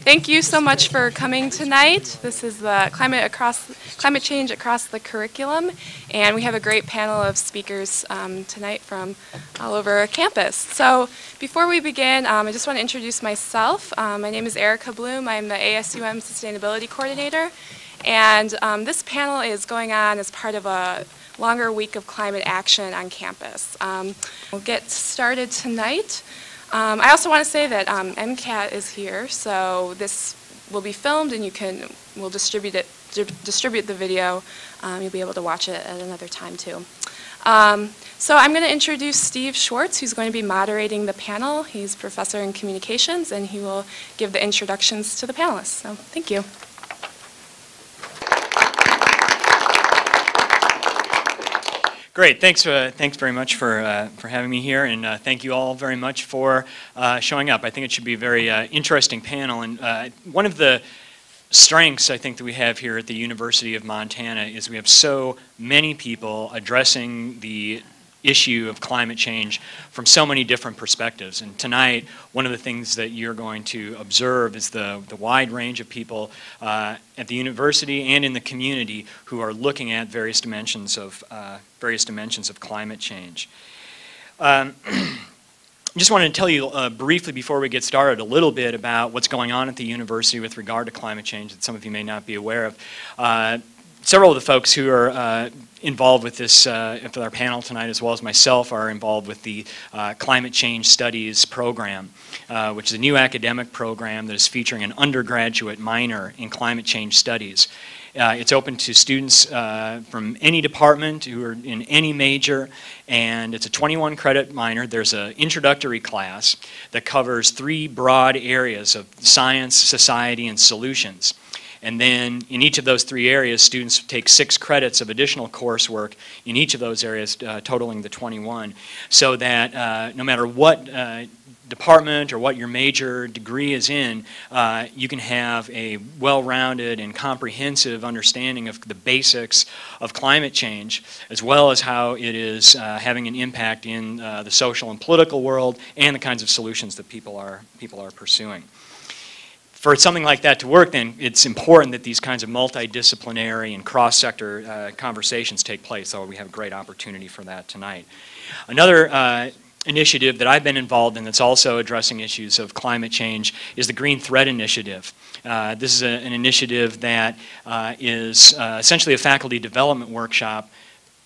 Thank you so much for coming tonight. This is the climate change across the curriculum, and we have a great panel of speakers tonight from all over campus. So before we begin, I just want to introduce myself. My name is Erica Bloom. I'm the ASUM Sustainability Coordinator, and this panel is going on as part of a longer week of climate action on campus. We'll get started tonight. I also want to say that MCAT is here, so this will be filmed, and we'll distribute the video. You'll be able to watch it at another time too. So I'm going to introduce Steve Schwartz, who's going to be moderating the panel. He's a professor in communications, and he will give the introductions to the panelists. So thank you. Great, thanks very much for having me here, and thank you all very much for showing up. I think it should be a very interesting panel, and one of the strengths I think that we have here at the University of Montana is we have so many people addressing the issue of climate change from so many different perspectives. And tonight, one of the things that you're going to observe is the wide range of people at the university and in the community who are looking at various dimensions of climate change. Just wanted to tell you briefly before we get started a little bit about what's going on at the university with regard to climate change that some of you may not be aware of. Several of the folks who are involved with this, with our panel tonight, as well as myself, are involved with the Climate Change Studies program, which is a new academic program that is featuring an undergraduate minor in climate change studies. It's open to students from any department who are in any major, and it's a 21 credit minor. There's an introductory class that covers 3 broad areas of science, society, and solutions. And then in each of those 3 areas, students take 6 credits of additional coursework in each of those areas, totaling the 21, so that no matter what department or what your major degree is in, you can have a well-rounded and comprehensive understanding of the basics of climate change, as well as how it is having an impact in the social and political world and the kinds of solutions that people are pursuing. For something like that to work, then, it's important that these kinds of multidisciplinary and cross-sector conversations take place, so we have a great opportunity for that tonight. Another initiative that I've been involved in that's also addressing issues of climate change is the Green Thread Initiative. This is an initiative that is essentially a faculty development workshop.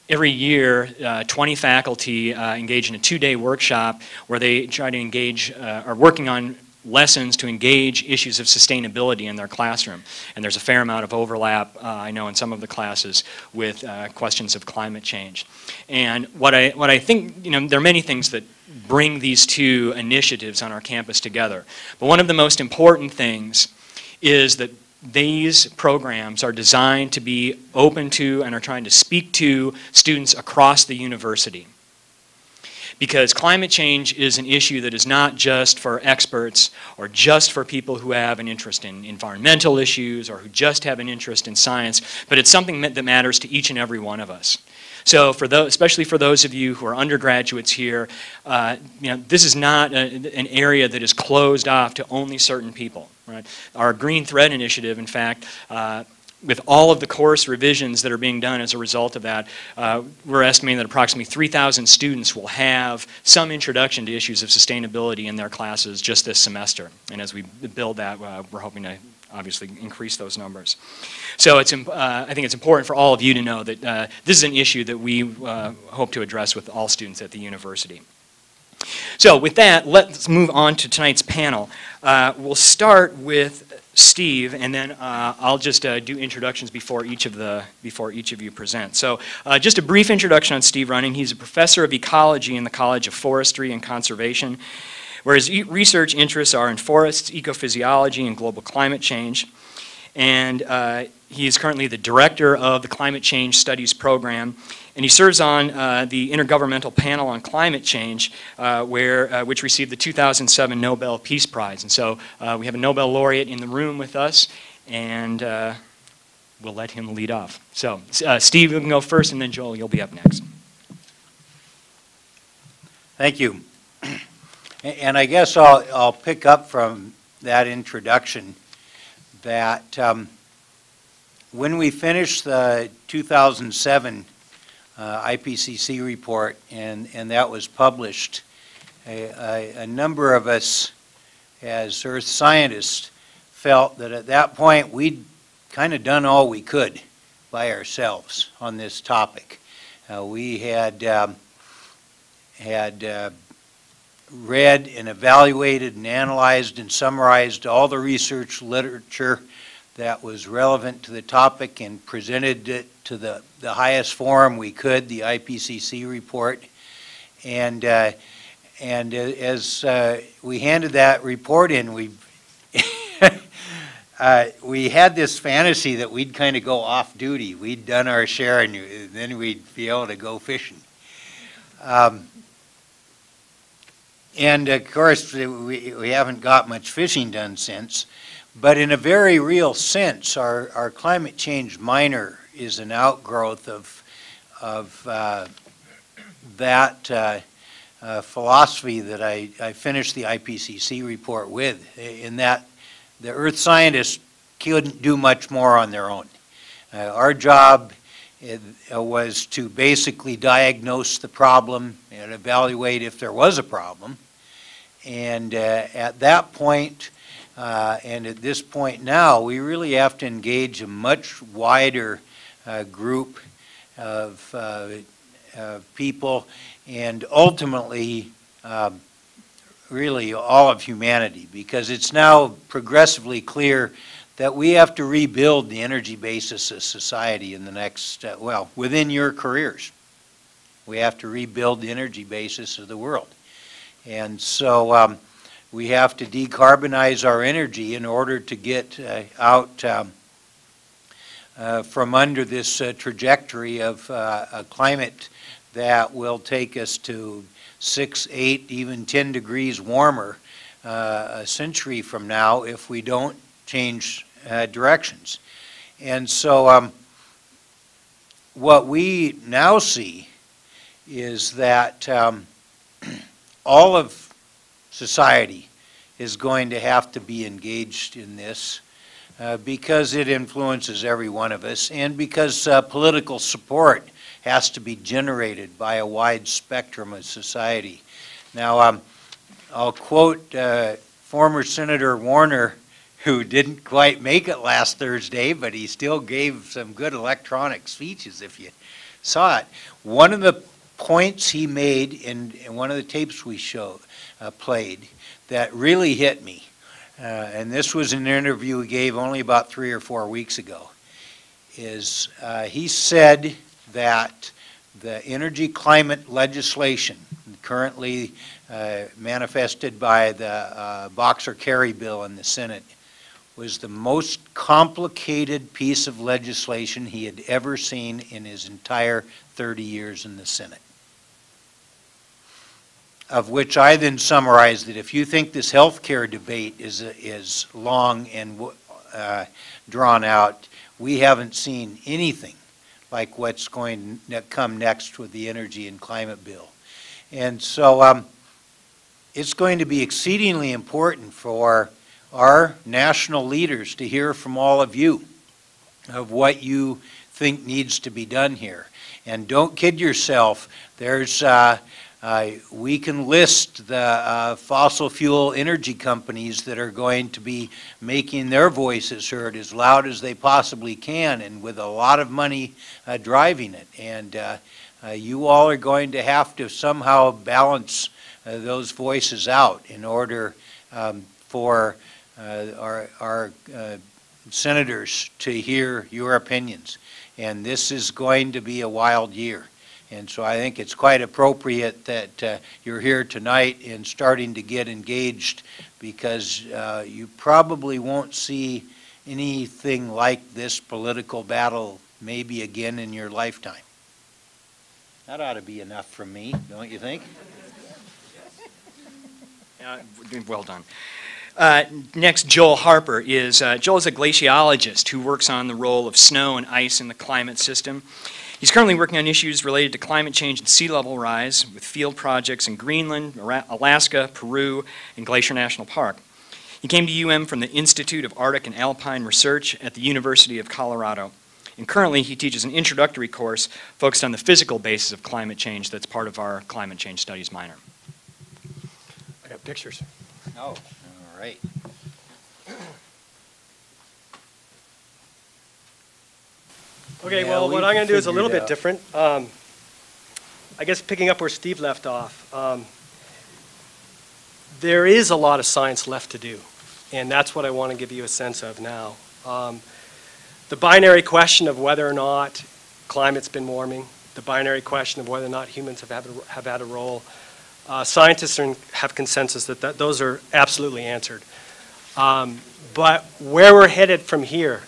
Every year, 20 faculty engage in a 2-day workshop where they try to engage, are working on lessons to engage issues of sustainability in their classroom. And there's a fair amount of overlap, I know, in some of the classes with questions of climate change. And what I think, there are many things that bring these 2 initiatives on our campus together. But one of the most important things is that these programs are designed to be open to and are trying to speak to students across the university. Because climate change is an issue that is not just for experts or just for people who have an interest in environmental issues or who just have an interest in science, but it's something that matters to each and every one of us. So for those, especially for those of you who are undergraduates here, this is not an area that is closed off to only certain people. Right? Our Green Thread Initiative, in fact, with all of the course revisions that are being done as a result of that, we're estimating that approximately 3,000 students will have some introduction to issues of sustainability in their classes just this semester. And as we build that, we're hoping to obviously increase those numbers. So I think it's important for all of you to know that this is an issue that we hope to address with all students at the university. So with that, let's move on to tonight's panel. We'll start with Steve, and then I'll just do introductions before each of you present. So just a brief introduction on Steve Running. He's a professor of ecology in the College of Forestry and Conservation, where his research interests are in forests, ecophysiology, and global climate change. And he is currently the director of the Climate Change Studies program, and he serves on the Intergovernmental Panel on Climate Change, which received the 2007 Nobel Peace Prize. And so we have a Nobel laureate in the room with us, and we'll let him lead off. So Steve, you can go first, and then Joel, you'll be up next. Thank you. And I guess I'll pick up from that introduction that when we finished the 2007 IPCC report and that was published, a number of us as earth scientists felt that at that point we'd kind of done all we could by ourselves on this topic. We had read and evaluated and analyzed and summarized all the research literature that was relevant to the topic and presented it to the highest forum we could, the IPCC report. And as we handed that report in, we had this fantasy that we'd kind of go off duty. We'd done our share and then we'd be able to go fishing. And of course, we haven't got much fishing done since. But in a very real sense, our climate change minor is an outgrowth of that philosophy that I finished the IPCC report with, in that the earth scientists couldn't do much more on their own. Our job was to basically diagnose the problem and evaluate if there was a problem. And at that point, and at this point now, we really have to engage a much wider group of people and ultimately really all of humanity, because it's now progressively clear that we have to rebuild the energy basis of society in the next, well, within your careers. We have to rebuild the energy basis of the world. And so we have to decarbonize our energy in order to get out from under this trajectory of a climate that will take us to 6, 8, even 10 degrees warmer a century from now if we don't change directions. And so what we now see is that all of society is going to have to be engaged in this because it influences every one of us, and because political support has to be generated by a wide spectrum of society. Now, I'll quote former Senator Warner, who didn't quite make it last Thursday, but he still gave some good electronic speeches if you saw it. One of the points he made in one of the tapes we played that really hit me, and this was an interview he gave only about 3 or 4 weeks ago, is he said that the energy climate legislation currently manifested by the Boxer-Kerry bill in the Senate was the most complicated piece of legislation he had ever seen in his entire 30 years in the Senate. Of which I then summarized that if you think this health care debate is long and drawn out, we haven't seen anything like what's going to come next with the energy and climate bill. And so it's going to be exceedingly important for our national leaders to hear from all of you of what you think needs to be done here. And don't kid yourself, there's we can list the fossil fuel energy companies that are going to be making their voices heard as loud as they possibly can, and with a lot of money driving it. And you all are going to have to somehow balance those voices out in order for our senators to hear your opinions. And this is going to be a wild year. And so I think it's quite appropriate that you're here tonight and starting to get engaged, because you probably won't see anything like this political battle maybe again in your lifetime. That ought to be enough from me, don't you think? Well done. Next, Joel Harper is, Joel is a glaciologist who works on the role of snow and ice in the climate system. He's currently working on issues related to climate change and sea level rise with field projects in Greenland, Alaska, Peru, and Glacier National Park. He came to UM from the Institute of Arctic and Alpine Research at the University of Colorado. And currently, he teaches an introductory course focused on the physical basis of climate change that's part of our climate change studies minor. I got pictures. Oh, all right. Okay, Yeah, well, what we I'm going to do is a figured little bit out. different. I guess picking up where Steve left off, there is a lot of science left to do, and that's what I want to give you a sense of now. The binary question of whether or not climate's been warming, the binary question of whether or not humans have had a role, scientists have consensus that those are absolutely answered. But where we're headed from here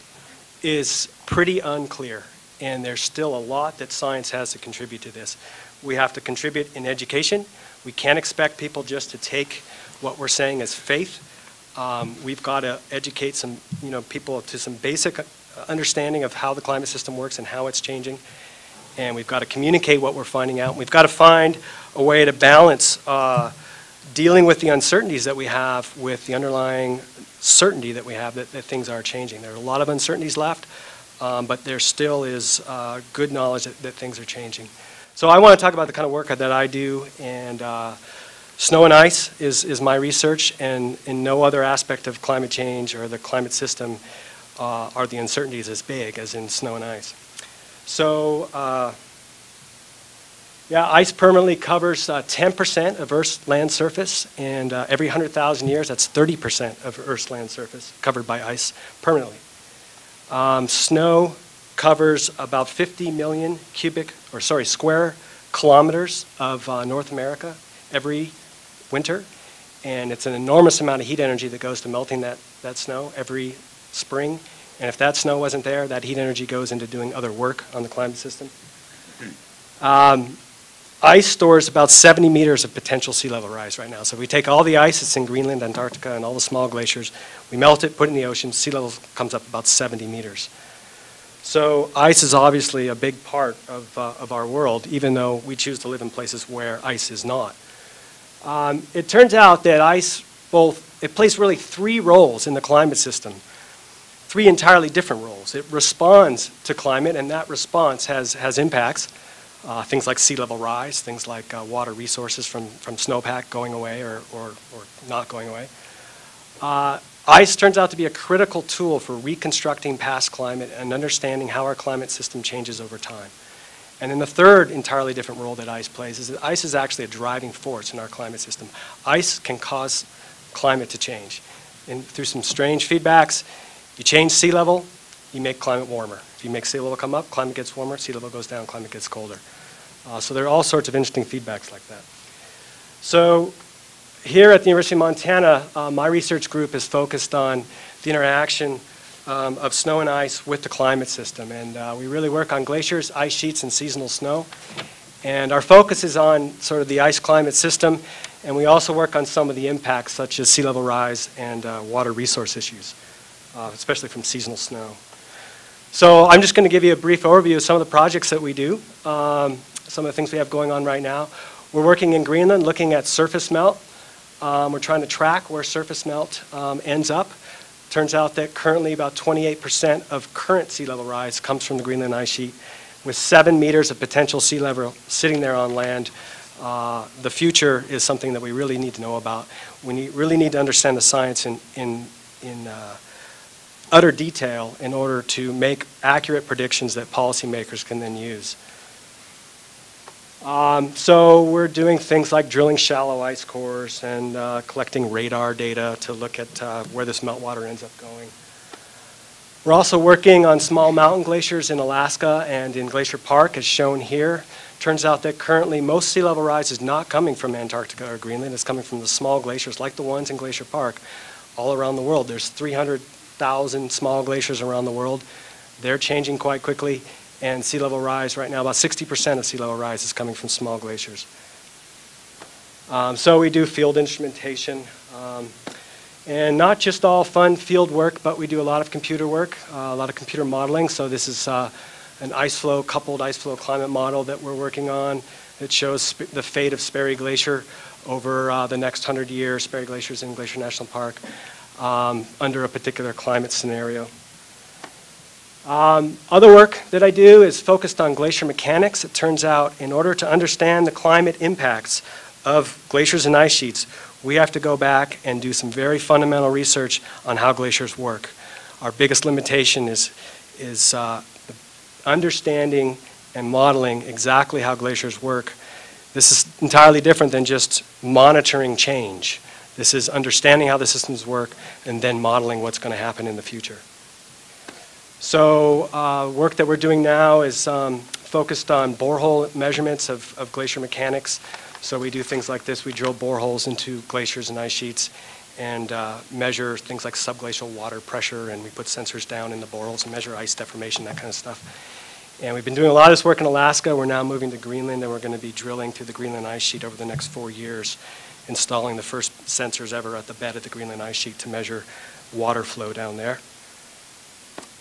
is pretty unclear, and there's still a lot that science has to contribute to this. We have to contribute in education. We can't expect people just to take what we're saying as faith. We've got to educate some, people to some basic understanding of how the climate system works and how it's changing. And we've got to communicate what we're finding out. We've got to find a way to balance dealing with the uncertainties that we have with the underlying certainty that we have that things are changing. There are a lot of uncertainties left, but there still is good knowledge that things are changing. So I want to talk about the kind of work that I do, and snow and ice is my research, and in no other aspect of climate change or the climate system are the uncertainties as big as in snow and ice. So yeah, ice permanently covers 10% of Earth's land surface, and every 100,000 years, that's 30% of Earth's land surface covered by ice permanently. Snow covers about 50 million square kilometers of North America every winter, and it's an enormous amount of heat energy that goes to melting that snow every spring. And if that snow wasn't there, that heat energy goes into doing other work on the climate system. Ice stores about 70 meters of potential sea level rise right now. So if we take all the ice that's in Greenland, Antarctica, and all the small glaciers, we melt it, put it in the ocean, sea level comes up about 70 meters. So ice is obviously a big part of our world, even though we choose to live in places where ice is not. It turns out that ice it plays really three roles in the climate system, three entirely different roles. It responds to climate, and that response has impacts, things like sea level rise, things like water resources from snowpack going away or not going away. Ice turns out to be a critical tool for reconstructing past climate and understanding how our climate system changes over time. And then the third entirely different role that ice plays is that ice is actually a driving force in our climate system. Ice can cause climate to change. And through some strange feedbacks, you change sea level, you make climate warmer. If you make sea level come up, climate gets warmer, sea level goes down, climate gets colder. So there are all sorts of interesting feedbacks like that. So here at the University of Montana, my research group is focused on the interaction of snow and ice with the climate system. And we really work on glaciers, ice sheets, and seasonal snow. And our focus is on sort of the ice climate system, and we also work on some of the impacts such as sea level rise and water resource issues, especially from seasonal snow. So I'm just going to give you a brief overview of some of the projects that we do, some of the things we have going on right now. We're working in Greenland looking at surface melt. We're trying to track where surface melt ends up. Turns out that currently about 28% of current sea level rise comes from the Greenland ice sheet, with 7 meters of potential sea level sitting there on land. The future is something that we really need to know about. We really need to understand the science in utter detail in order to make accurate predictions that policymakers can then use. So we're doing things like drilling shallow ice cores and collecting radar data to look at where this meltwater ends up going. We're also working on small mountain glaciers in Alaska and in Glacier Park, as shown here. Turns out that currently most sea level rise is not coming from Antarctica or Greenland. It's coming from the small glaciers like the ones in Glacier Park all around the world. There's 300,000 small glaciers around the world. They're changing quite quickly. And sea level rise right now, about 60% of sea level rise is coming from small glaciers. So we do field instrumentation. And not just all fun field work, but we do a lot of computer work, a lot of computer modeling. So this is an coupled ice flow climate model that we're working on. It shows the fate of Sperry Glacier over the next 100 years. Sperry Glacier is in Glacier National Park. under a particular climate scenario. Other work that I do is focused on glacier mechanics. It turns out in order to understand the climate impacts of glaciers and ice sheets, we have to go back and do some very fundamental research on how glaciers work. Our biggest limitation is understanding and modeling exactly how glaciers work. This is entirely different than just monitoring change. This is understanding how the systems work and then modeling what's going to happen in the future. So work that we're doing now is focused on borehole measurements of glacier mechanics. So we do things like this. We drill boreholes into glaciers and ice sheets and measure things like subglacial water pressure, and we put sensors down in the boreholes and measure ice deformation, that kind of stuff. And we've been doing a lot of this work in Alaska. We're now moving to Greenland, and we're going to be drilling through the Greenland ice sheet over the next 4 years, installing the first sensors ever at the bed of the Greenland ice sheet to measure water flow down there.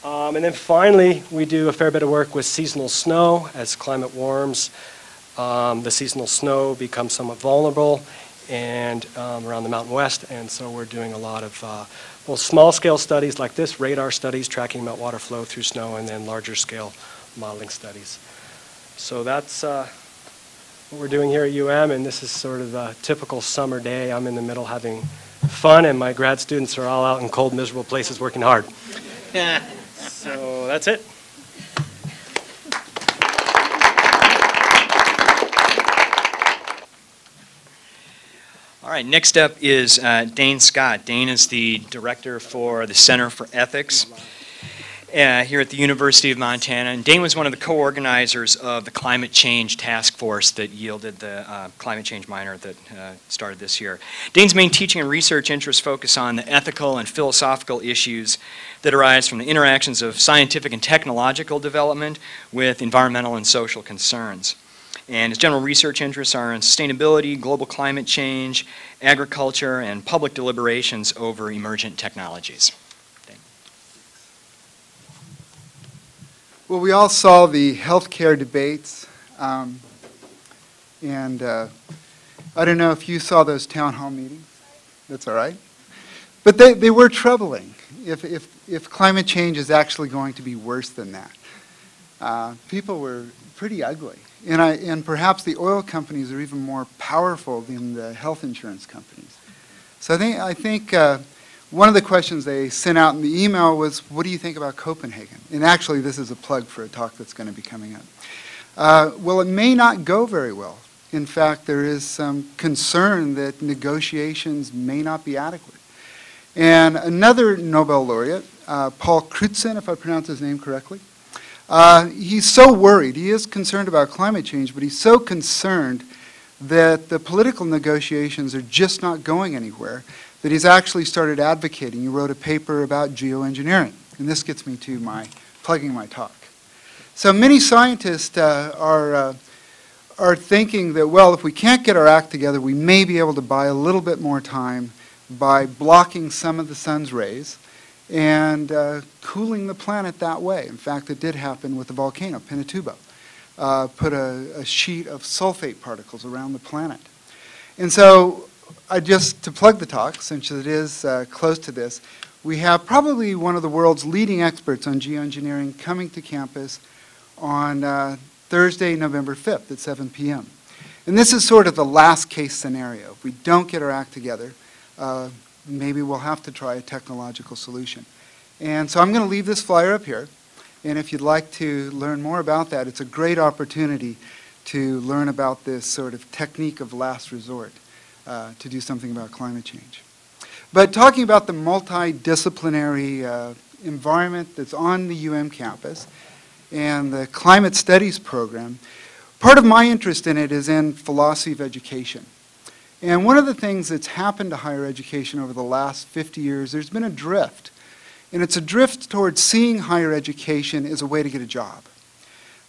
And then finally, we do a fair bit of work with seasonal snow. As climate warms, the seasonal snow becomes somewhat vulnerable and around the Mountain West, and so we're doing a lot of both small-scale studies like this, radar studies tracking meltwater flow through snow, and then larger-scale modeling studies. So that's what we're doing here at UM, and this is sort of a typical summer day. I'm in the middle having fun, and my grad students are all out in cold, miserable places working hard. So that's it. All right, next up is Dane Scott. Dane is the director for the Center for Ethics here at the University of Montana. And Dane was one of the co-organizers of the climate change task force that yielded the climate change minor that started this year. Dane's main teaching and research interests focus on the ethical and philosophical issues that arise from the interactions of scientific and technological development with environmental and social concerns. And his general research interests are in sustainability, global climate change, agriculture, and public deliberations over emergent technologies. Well, we all saw the healthcare debates, and I don't know if you saw those town hall meetings. That's all right. But they were troubling. If climate change is actually going to be worse than that. People were pretty ugly. And perhaps the oil companies are even more powerful than the health insurance companies. So I think one of the questions they sent out in the email was, what do you think about Copenhagen? And actually, this is a plug for a talk that's going to be coming up. Well, it may not go very well. In fact, there is some concern that negotiations may not be adequate. And another Nobel laureate, Paul Crutzen, if I pronounce his name correctly, he's so worried. He is concerned about climate change, but he's so concerned that the political negotiations are just not going anywhere that he's actually started advocating. He wrote a paper about geoengineering. And this gets me to plugging my talk. So many scientists are thinking that, well, if we can't get our act together, we may be able to buy a little bit more time by blocking some of the sun's rays and cooling the planet that way. In fact, it did happen with the volcano, Pinatubo. Put a sheet of sulfate particles around the planet. And so, to plug the talk, since it is close to this, we have probably one of the world's leading experts on geoengineering coming to campus on Thursday, November 5th at 7 p.m. And this is sort of the last case scenario. If we don't get our act together, maybe we'll have to try a technological solution. And so I'm going to leave this flyer up here. And if you'd like to learn more about that, it's a great opportunity to learn about this sort of technique of last resort to do something about climate change. But talking about the multidisciplinary environment that's on the UM campus and the climate studies program, part of my interest in it is in philosophy of education. And one of the things that's happened to higher education over the last 50 years, there's been a drift. And it's a drift towards seeing higher education as a way to get a job.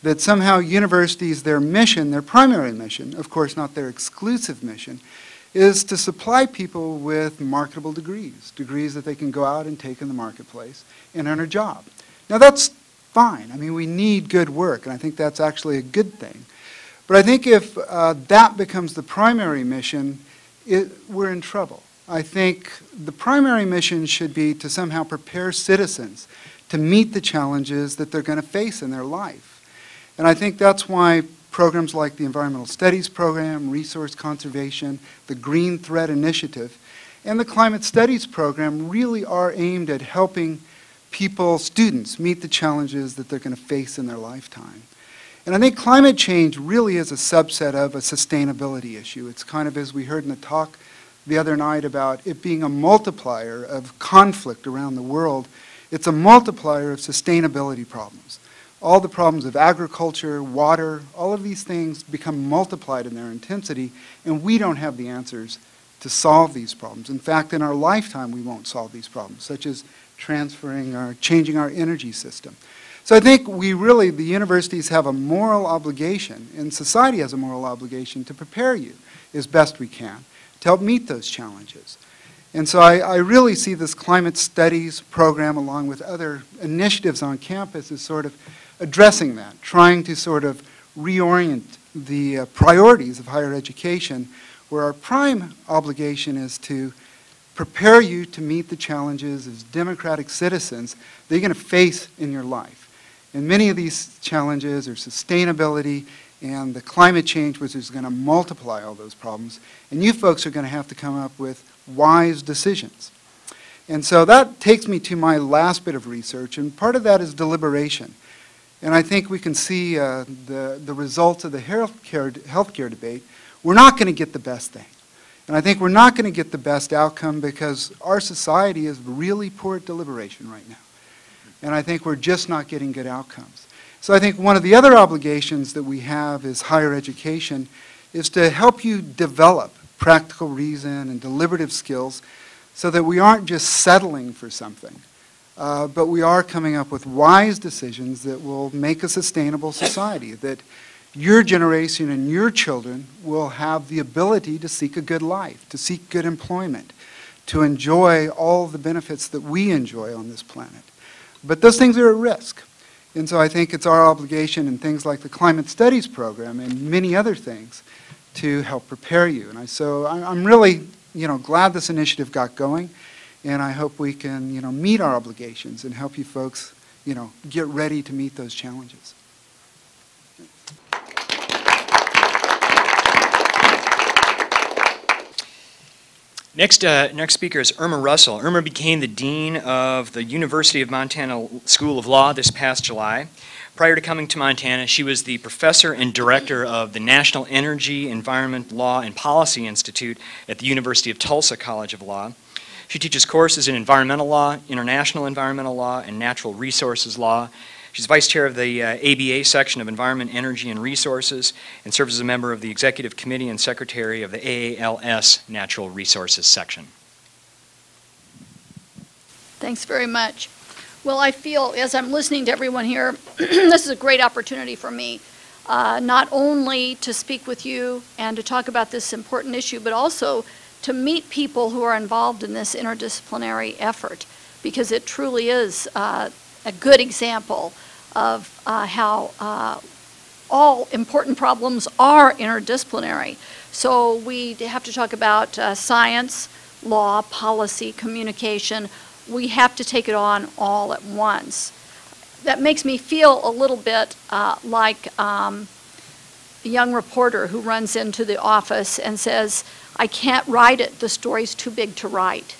That somehow universities, their mission, their primary mission, of course not their exclusive mission, is to supply people with marketable degrees, degrees that they can go out and take in the marketplace and earn a job. Now that's fine. I mean, we need good work, and I think that's actually a good thing. But I think if that becomes the primary mission, we're in trouble. I think the primary mission should be to somehow prepare citizens to meet the challenges that they're going to face in their life. And I think that's why programs like the Environmental Studies Program, Resource Conservation, the Green Thread Initiative, and the Climate Studies Program really are aimed at helping people, students, meet the challenges that they're going to face in their lifetime. And I think climate change really is a subset of a sustainability issue. It's kind of, as we heard in the talk the other night, about it being a multiplier of conflict around the world. It's a multiplier of sustainability problems. All the problems of agriculture, water, all of these things become multiplied in their intensity, and we don't have the answers to solve these problems. In fact, in our lifetime, we won't solve these problems, such as transferring or changing our energy system. So I think the universities have a moral obligation, and society has a moral obligation to prepare you as best we can to help meet those challenges. And so I really see this climate studies program, along with other initiatives on campus, as sort of addressing that, trying to sort of reorient the priorities of higher education, where our prime obligation is to prepare you to meet the challenges as democratic citizens that you're going to face in your life. And many of these challenges are sustainability and the climate change, which is going to multiply all those problems. And you folks are going to have to come up with wise decisions. And so that takes me to my last bit of research, and part of that is deliberation. And I think we can see the results of the healthcare debate. We're not going to get the best thing. And I think we're not going to get the best outcome because our society is really poor at deliberation right now. And I think we're just not getting good outcomes. So I think one of the other obligations that we have as higher education is to help you develop practical reason and deliberative skills so that we aren't just settling for something, but we are coming up with wise decisions that will make a sustainable society, that your generation and your children will have the ability to seek a good life, to seek good employment, to enjoy all the benefits that we enjoy on this planet. But those things are at risk. And so I think it's our obligation in things like the Climate Studies Program and many other things to help prepare you. And so I'm really, glad this initiative got going, and I hope we can, meet our obligations and help you folks, get ready to meet those challenges. Next speaker is Irma Russell. Irma became the Dean of the University of Montana School of Law this past July. Prior to coming to Montana, she was the professor and director of the National Energy, Environment, Law, and Policy Institute at the University of Tulsa College of Law. She teaches courses in environmental law, international environmental law, and natural resources law. She's vice chair of the ABA section of Environment, Energy, and Resources, and serves as a member of the executive committee and secretary of the AALS Natural Resources section. Thanks very much. Well, I feel, as I'm listening to everyone here, this is a great opportunity for me, not only to speak with you and to talk about this important issue, but also to meet people who are involved in this interdisciplinary effort, because it truly is a good example of how all important problems are interdisciplinary. So we have to talk about science, law, policy, communication. We have to take it on all at once. That makes me feel a little bit like a young reporter who runs into the office and says, "I can't write it, the story's too big to write."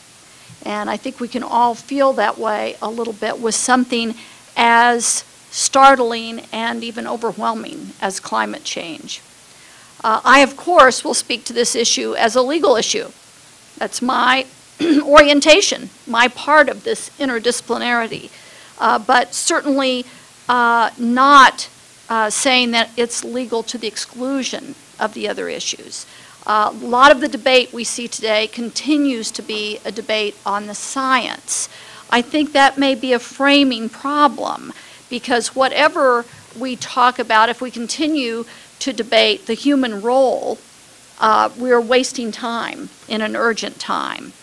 And I think we can all feel that way a little bit with something as startling and even overwhelming as climate change. I, of course, will speak to this issue as a legal issue. That's my orientation, my part of this interdisciplinarity, but certainly not saying that it's legal to the exclusion of the other issues. A lot of the debate we see today continues to be a debate on the science. I think that may be a framing problem, because whatever we talk about, if we continue to debate the human role, we're wasting time in an urgent time.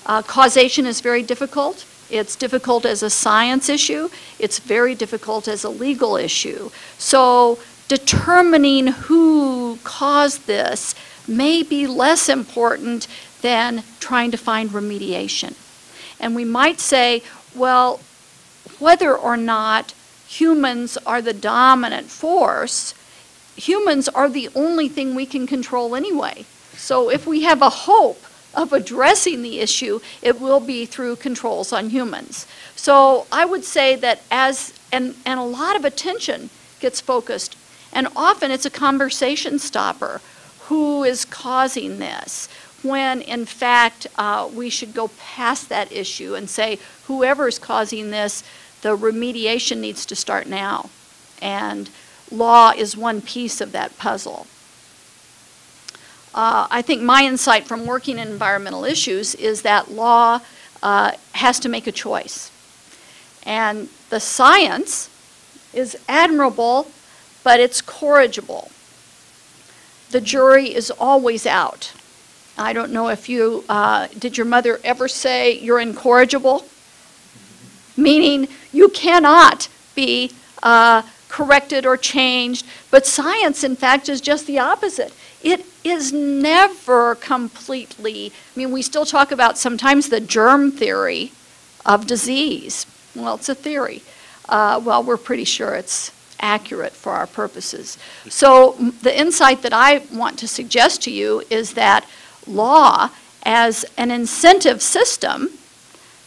Causation is very difficult. It's difficult as a science issue. It's very difficult as a legal issue. So determining who caused this may be less important than trying to find remediation. And we might say, well, whether or not humans are the dominant force, humans are the only thing we can control anyway. So if we have a hope of addressing the issue, it will be through controls on humans. So I would say that and a lot of attention gets focused, and often it's a conversation stopper. Who is causing this? When in fact we should go past that issue and say, whoever is causing this, the remediation needs to start now. And law is one piece of that puzzle. I think my insight from working in environmental issues is that law has to make a choice. And the science is admirable, but it's corrigible. The jury is always out. I don't know if you, did your mother ever say you're incorrigible? Meaning you cannot be corrected or changed, but science, in fact, is just the opposite. It is never completely, I mean, we still talk about sometimes the germ theory of disease. Well, it's a theory. Well, we're pretty sure it's accurate for our purposes. So the insight that I want to suggest to you is that law, as an incentive system,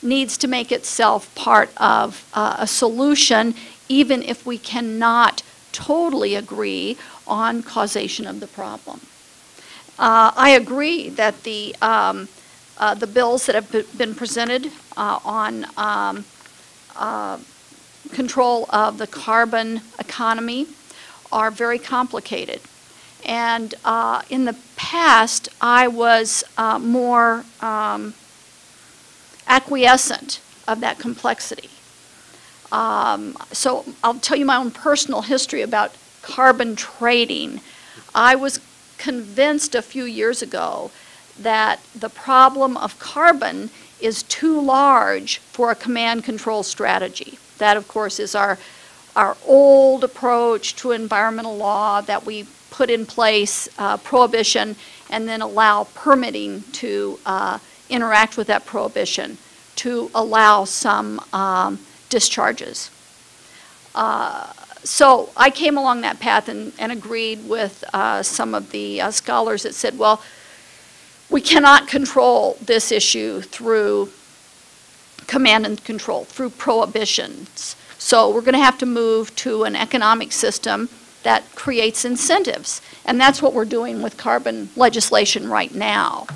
needs to make itself part of a solution, even if we cannot totally agree on causation of the problem. I agree that the bills that have been presented on control of the carbon economy are very complicated. And in the past, I was more acquiescent of that complexity. So I'll tell you my own personal history about carbon trading. I was convinced a few years ago that the problem of carbon is too large for a command control strategy. That, of course, is our old approach to environmental law that we put in place, prohibition, and then allow permitting to interact with that prohibition to allow some discharges. So I came along that path and agreed with some of the scholars that said, well, we cannot control this issue through command and control, through prohibitions. So we're going to have to move to an economic system that creates incentives. And that's what we're doing with carbon legislation right now.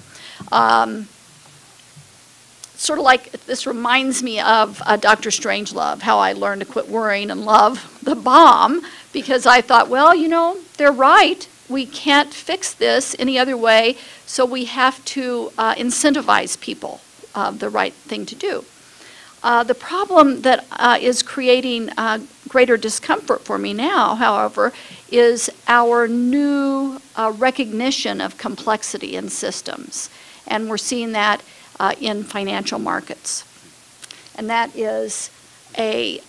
Sort of like, this reminds me of Dr. Strangelove, how I learned to quit worrying and love the bomb, because I thought, well, you know, they're right. We can't fix this any other way, so we have to incentivize people, the right thing to do. The problem that is creating greater discomfort for me now, however, is our new recognition of complexity in systems. And we're seeing that in financial markets. And that is a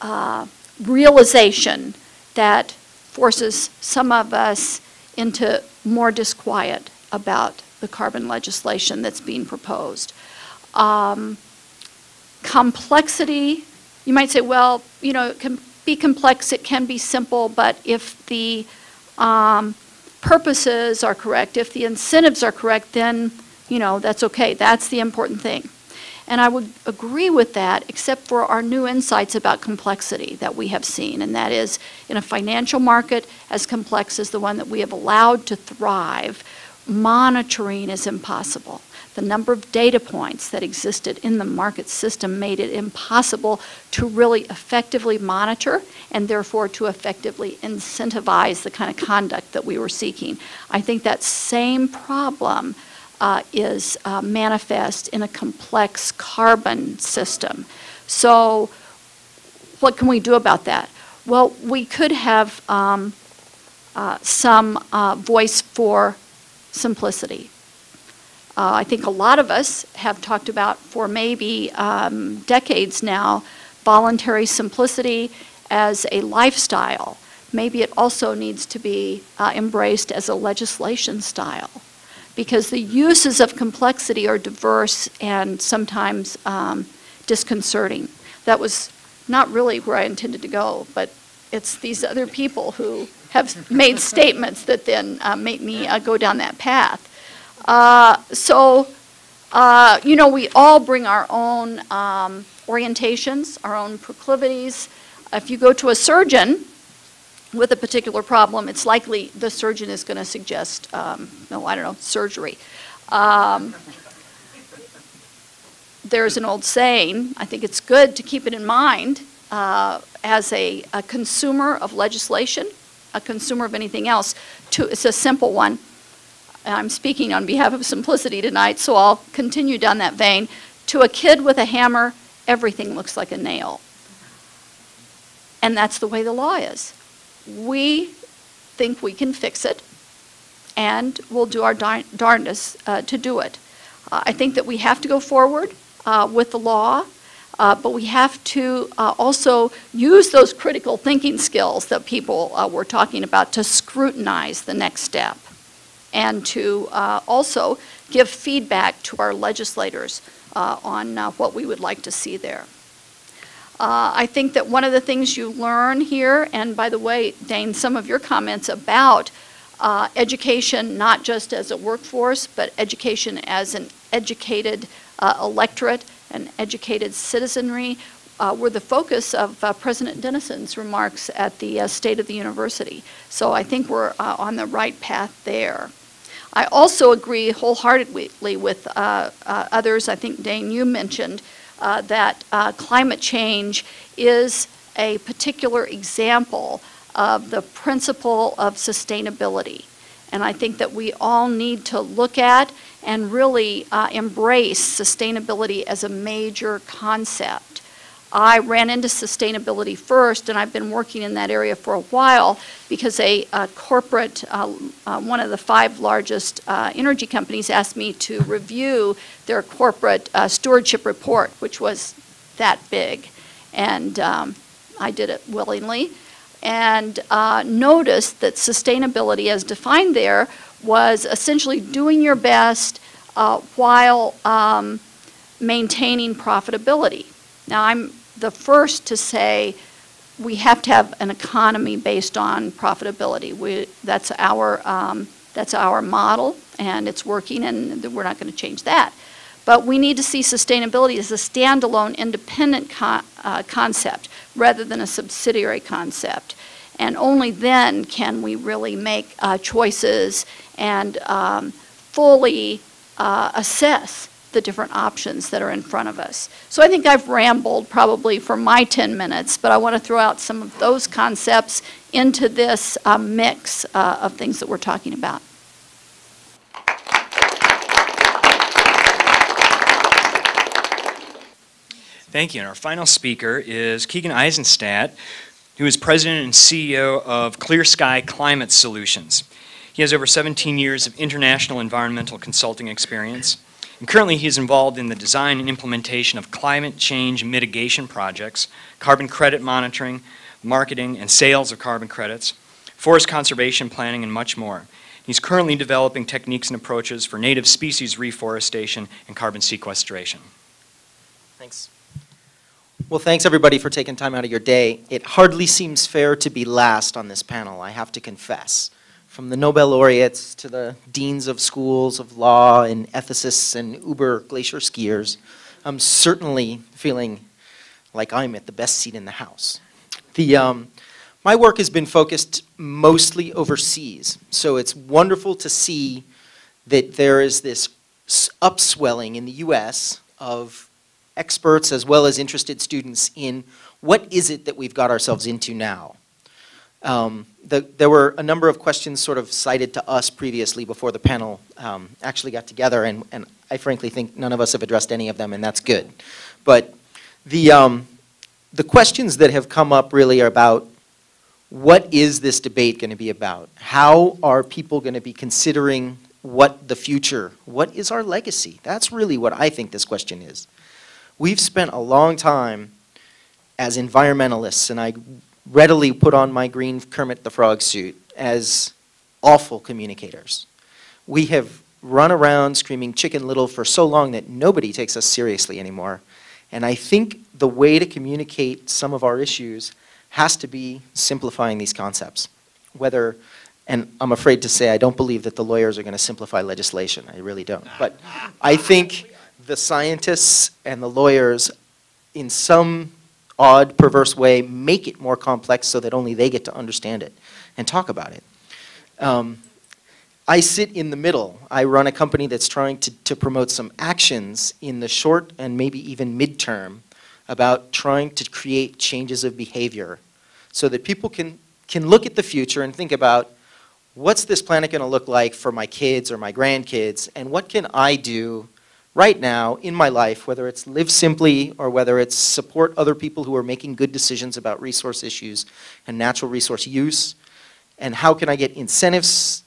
realization that forces some of us into more disquiet about the carbon legislation that's being proposed. Complexity, you might say, well, you know, it can be complex, it can be simple, but if the purposes are correct, if the incentives are correct, then, you know, that's okay. That's the important thing. And I would agree with that, except for our new insights about complexity that we have seen, and that is in a financial market as complex as the one that we have allowed to thrive, monitoring is impossible. The number of data points that existed in the market system made it impossible to really effectively monitor and therefore to effectively incentivize the kind of conduct that we were seeking. I think that same problem is manifest in a complex carbon system. So what can we do about that? Well, we could have some voice for simplicity. I think a lot of us have talked about for maybe decades now voluntary simplicity as a lifestyle. Maybe it also needs to be embraced as a legislation style, because the uses of complexity are diverse and sometimes disconcerting. That was not really where I intended to go, but it's these other people who have made statements that then make me go down that path. You know, we all bring our own orientations, our own proclivities. If you go to a surgeon with a particular problem, it's likely the surgeon is going to suggest, no, I don't know, surgery. There's an old saying, I think it's good to keep it in mind, as a consumer of legislation, a consumer of anything else. It's a simple one. I'm speaking on behalf of simplicity tonight, so I'll continue down that vein. To a kid with a hammer, everything looks like a nail. And that's the way the law is. We think we can fix it, and we'll do our darndest to do it. I think that we have to go forward with the law, but we have to also use those critical thinking skills that people were talking about to scrutinize the next step, and to also give feedback to our legislators on what we would like to see there. I think that one of the things you learn here, and by the way, Dane, some of your comments about education, not just as a workforce, but education as an educated electorate, an educated citizenry, were the focus of President Dennison's remarks at the State of the University. So I think we're on the right path there. I also agree wholeheartedly with others. I think, Dane, you mentioned that climate change is a particular example of the principle of sustainability. And I think that we all need to look at and really embrace sustainability as a major concept. I ran into sustainability first, and I've been working in that area for a while because a corporate, one of the 5 largest energy companies asked me to review their corporate stewardship report, which was that big. And I did it willingly, and noticed that sustainability as defined there was essentially doing your best while maintaining profitability. Now, I'm the first to say we have to have an economy based on profitability. That's our model, and it's working, and we're not going to change that. But we need to see sustainability as a standalone, independent concept rather than a subsidiary concept. And only then can we really make choices and fully assess the different options that are in front of us. So I think I've rambled probably for my 10 minutes, but I want to throw out some of those concepts into this mix of things that we're talking about. Thank you. And our final speaker is Keegan Eisenstadt, who is president and CEO of Clear Sky Climate Solutions. He has over 17 years of international environmental consulting experience. And currently, he is involved in the design and implementation of climate change mitigation projects, carbon credit monitoring, marketing and sales of carbon credits, forest conservation planning, and much more. He's currently developing techniques and approaches for native species reforestation and carbon sequestration. Thanks. Well, thanks everybody for taking time out of your day. It hardly seems fair to be last on this panel, I have to confess. From the Nobel laureates to the deans of schools of law and ethicists and uber glacier skiers, I'm certainly feeling like I'm at the best seat in the house. My work has been focused mostly overseas, so it's wonderful to see that there is this upswelling in the US of experts as well as interested students in what is it that we've got ourselves into now. There were a number of questions sort of cited to us previously before the panel actually got together, and I frankly think none of us have addressed any of them, and that's good. But the questions that have come up really are about what is this debate going to be about? How are people going to be considering what the future, what is our legacy? That's really what I think this question is. We've spent a long time as environmentalists, and I readily put on my green Kermit the Frog suit, as awful communicators. We have run around screaming Chicken Little for so long that nobody takes us seriously anymore. And I think the way to communicate some of our issues has to be simplifying these concepts. Whether, and I'm afraid to say I don't believe that the lawyers are going to simplify legislation. I really don't. But I think the scientists and the lawyers, in some odd, perverse way, make it more complex so that only they get to understand it and talk about it. I sit in the middle. I run a company that's trying to promote some actions in the short and maybe even midterm about trying to create changes of behavior so that people can look at the future and think about, what's this planet going to look like for my kids or my grandkids, and what can I do right now in my life, whether it's live simply or whether it's support other people who are making good decisions about resource issues and natural resource use, and how can I get incentives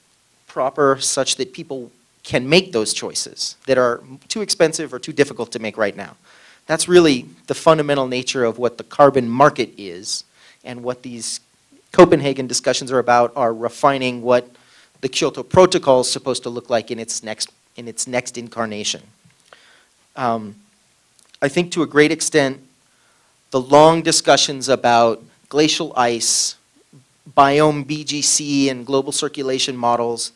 proper such that people can make those choices that are too expensive or too difficult to make right now. That's really the fundamental nature of what the carbon market is, and what these Copenhagen discussions are about are refining what the Kyoto Protocol is supposed to look like in its next incarnation. I think to a great extent, the long discussions about glacial ice, biome BGC and global circulation models,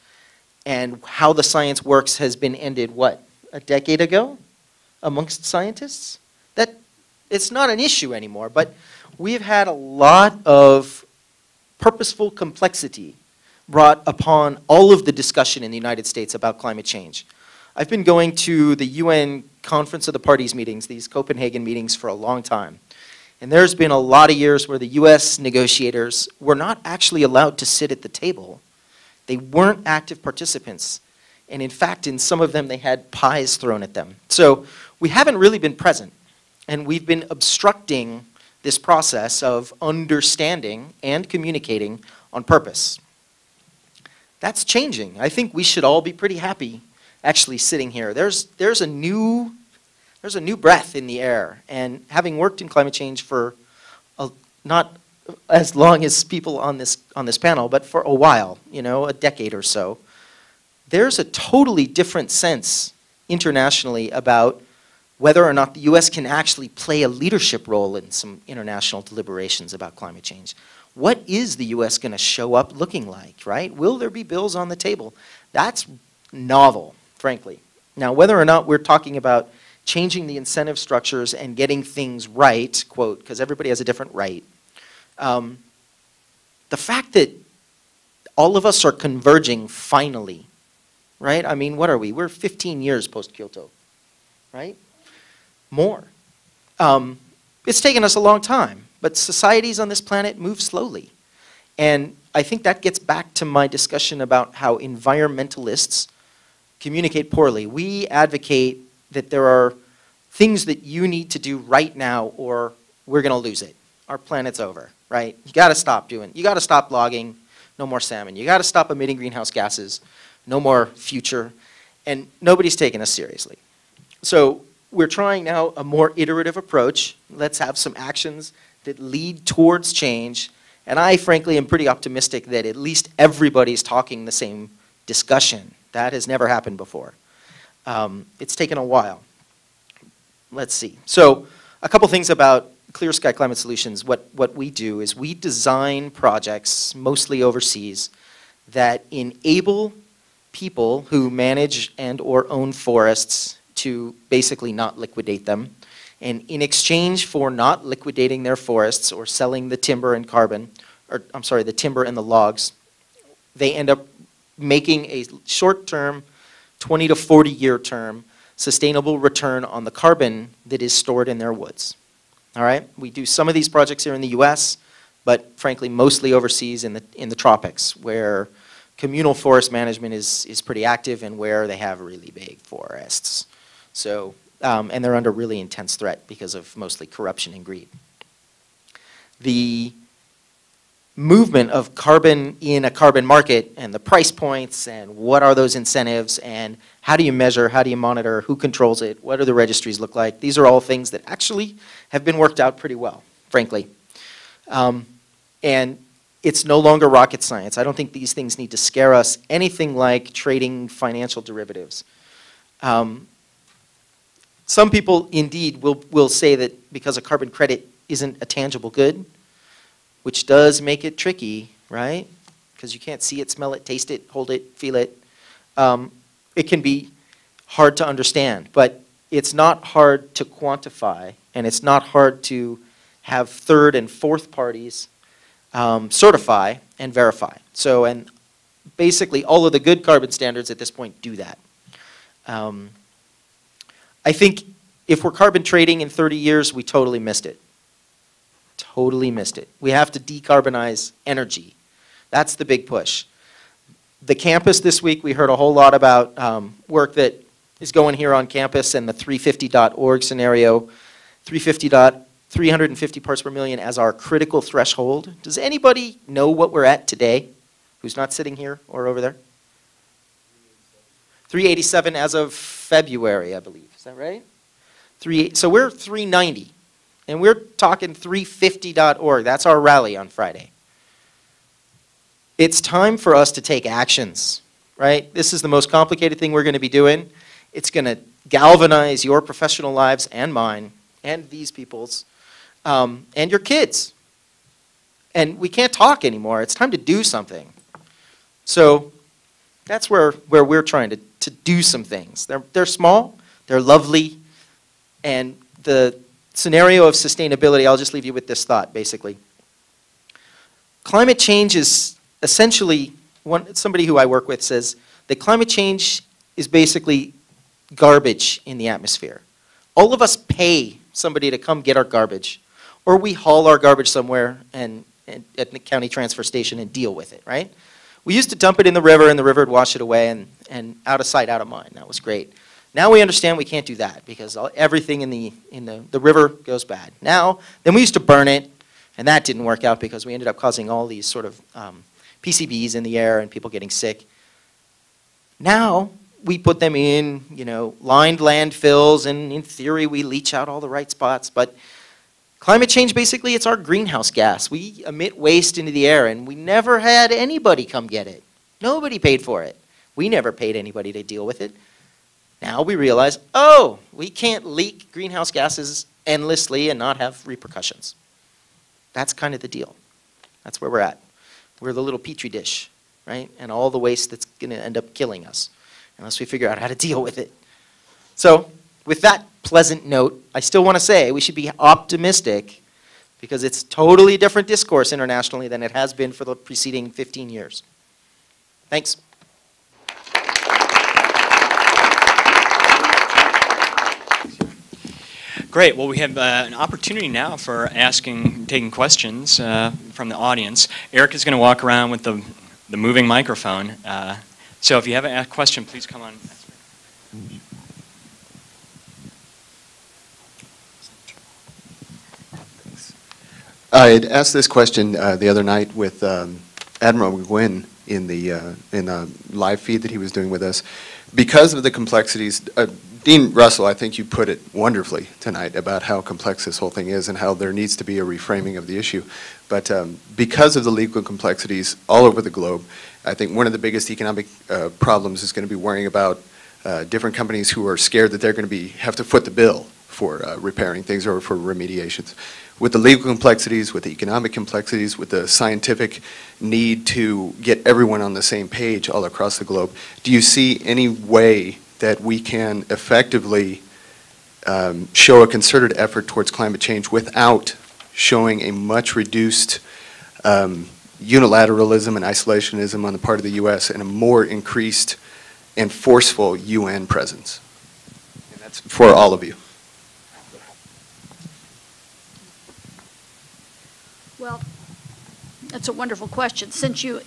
and how the science works has been ended, what, a decade ago amongst scientists? That it's not an issue anymore, but we've had a lot of purposeful complexity brought upon all of the discussion in the United States about climate change. I've been going to the UN Conference of the Parties meetings, these Copenhagen meetings, for a long time. And there's been a lot of years where the US negotiators were not actually allowed to sit at the table. They weren't active participants. And in fact, in some of them, they had pies thrown at them. So we haven't really been present. And we've been obstructing this process of understanding and communicating on purpose. That's changing. I think we should all be pretty happy actually sitting here. There's a new breath in the air. And having worked in climate change for not as long as people on this panel, but for a while, you know, a decade or so, there's a totally different sense internationally about whether or not the US can actually play a leadership role in some international deliberations about climate change. What is the US going to show up looking like, right? Will there be bills on the table? That's novel, frankly. Now, whether or not we're talking about changing the incentive structures and getting things right, quote, because everybody has a different right, the fact that all of us are converging finally, right? I mean, what are we? We're 15 years post-Kyoto, right? More. It's taken us a long time, but societies on this planet move slowly. And I think that gets back to my discussion about how environmentalists communicate poorly. We advocate that there are things that you need to do right now or we're going to lose it. Our planet's over, right? You got to stop logging, no more salmon. You got to stop emitting greenhouse gases, no more future. And nobody's taking us seriously. So we're trying now a more iterative approach. Let's have some actions that lead towards change. And I, frankly, am pretty optimistic that at least everybody's talking the same discussion. That has never happened before. It's taken a while. Let's see. So a couple things about Clear Sky Climate Solutions. What we do is we design projects, mostly overseas, that enable people who manage and or own forests to basically not liquidate them. And in exchange for not liquidating their forests or selling the timber and carbon, or I'm sorry, the timber and the logs, they end up making a short-term, 20 to 40-year term, sustainable return on the carbon that is stored in their woods. All right? We do some of these projects here in the US, but frankly, mostly overseas in the tropics, where communal forest management is pretty active and where they have really big forests. So, and they're under really intense threat because of mostly corruption and greed. The movement of carbon in a carbon market and the price points and what are those incentives and how do you measure, how do you monitor, who controls it, what do the registries look like? These are all things that actually have been worked out pretty well, frankly. And It's no longer rocket science. I don't think these things need to scare us anything like trading financial derivatives. Some people indeed will say that because a carbon credit isn't a tangible good, which does make it tricky, right? Because you can't see it, smell it, taste it, hold it, feel it. It can be hard to understand, but it's not hard to quantify, and it's not hard to have third and fourth parties certify and verify. So, and basically all of the good carbon standards at this point do that. I think if we're carbon trading in 30 years, we totally missed it. Totally missed it. We have to decarbonize energy. That's the big push. The campus this week, we heard a whole lot about work that is going here on campus and the 350.org scenario. 350 parts per million as our critical threshold. Does anybody know what we're at today who's not sitting here or over there? 387 as of February, I believe. Is that right? So we're 390. And we're talking 350.org. That's our rally on Friday. It's time for us to take actions, right? This is the most complicated thing we're going to be doing. It's going to galvanize your professional lives and mine and these people's and your kids. And we can't talk anymore. It's time to do something. So that's where we're trying to do some things. They're small, they're lovely, and the scenario of sustainability, I'll just leave you with this thought, basically. Climate change is essentially, somebody who I work with says that climate change is basically garbage in the atmosphere. All of us pay somebody to come get our garbage, or we haul our garbage somewhere and at the county transfer station and deal with it, right? We used to dump it in the river, and the river would wash it away, and out of sight, out of mind. That was great. Now we understand we can't do that because everything in the river goes bad. Then we used to burn it, and that didn't work out because we ended up causing all these sort of PCBs in the air and people getting sick. Now we put them in, lined landfills, and in theory we leach out all the right spots. But climate change, basically, it's our greenhouse gas. We emit waste into the air, and we never had anybody come get it. Nobody paid for it. We never paid anybody to deal with it. Now we realize, oh, we can't leak greenhouse gases endlessly and not have repercussions. That's kind of the deal. That's where we're at. We're the little petri dish, right? And all the waste that's going to end up killing us unless we figure out how to deal with it. So with that pleasant note, I still want to say we should be optimistic because it's totally different discourse internationally than it has been for the preceding 15 years. Thanks. Great. Well, we have an opportunity now for taking questions from the audience. Eric is going to walk around with the moving microphone. So if you have a question, please come on. I had asked this question the other night with Admiral McGuinn in the live feed that he was doing with us. Because of the complexities, Dean Russell, I think you put it wonderfully tonight about how complex this whole thing is and how there needs to be a reframing of the issue. But because of the legal complexities all over the globe, I think one of the biggest economic problems is going to be worrying about different companies who are scared that they're going to have to foot the bill for repairing things or for remediations. With the legal complexities, with the economic complexities, with the scientific need to get everyone on the same page all across the globe, do you see any way that we can effectively show a concerted effort towards climate change without showing a much reduced unilateralism and isolationism on the part of the U.S. and a more increased and forceful UN presence? And that's for all of you. Well, that's a wonderful question. Since you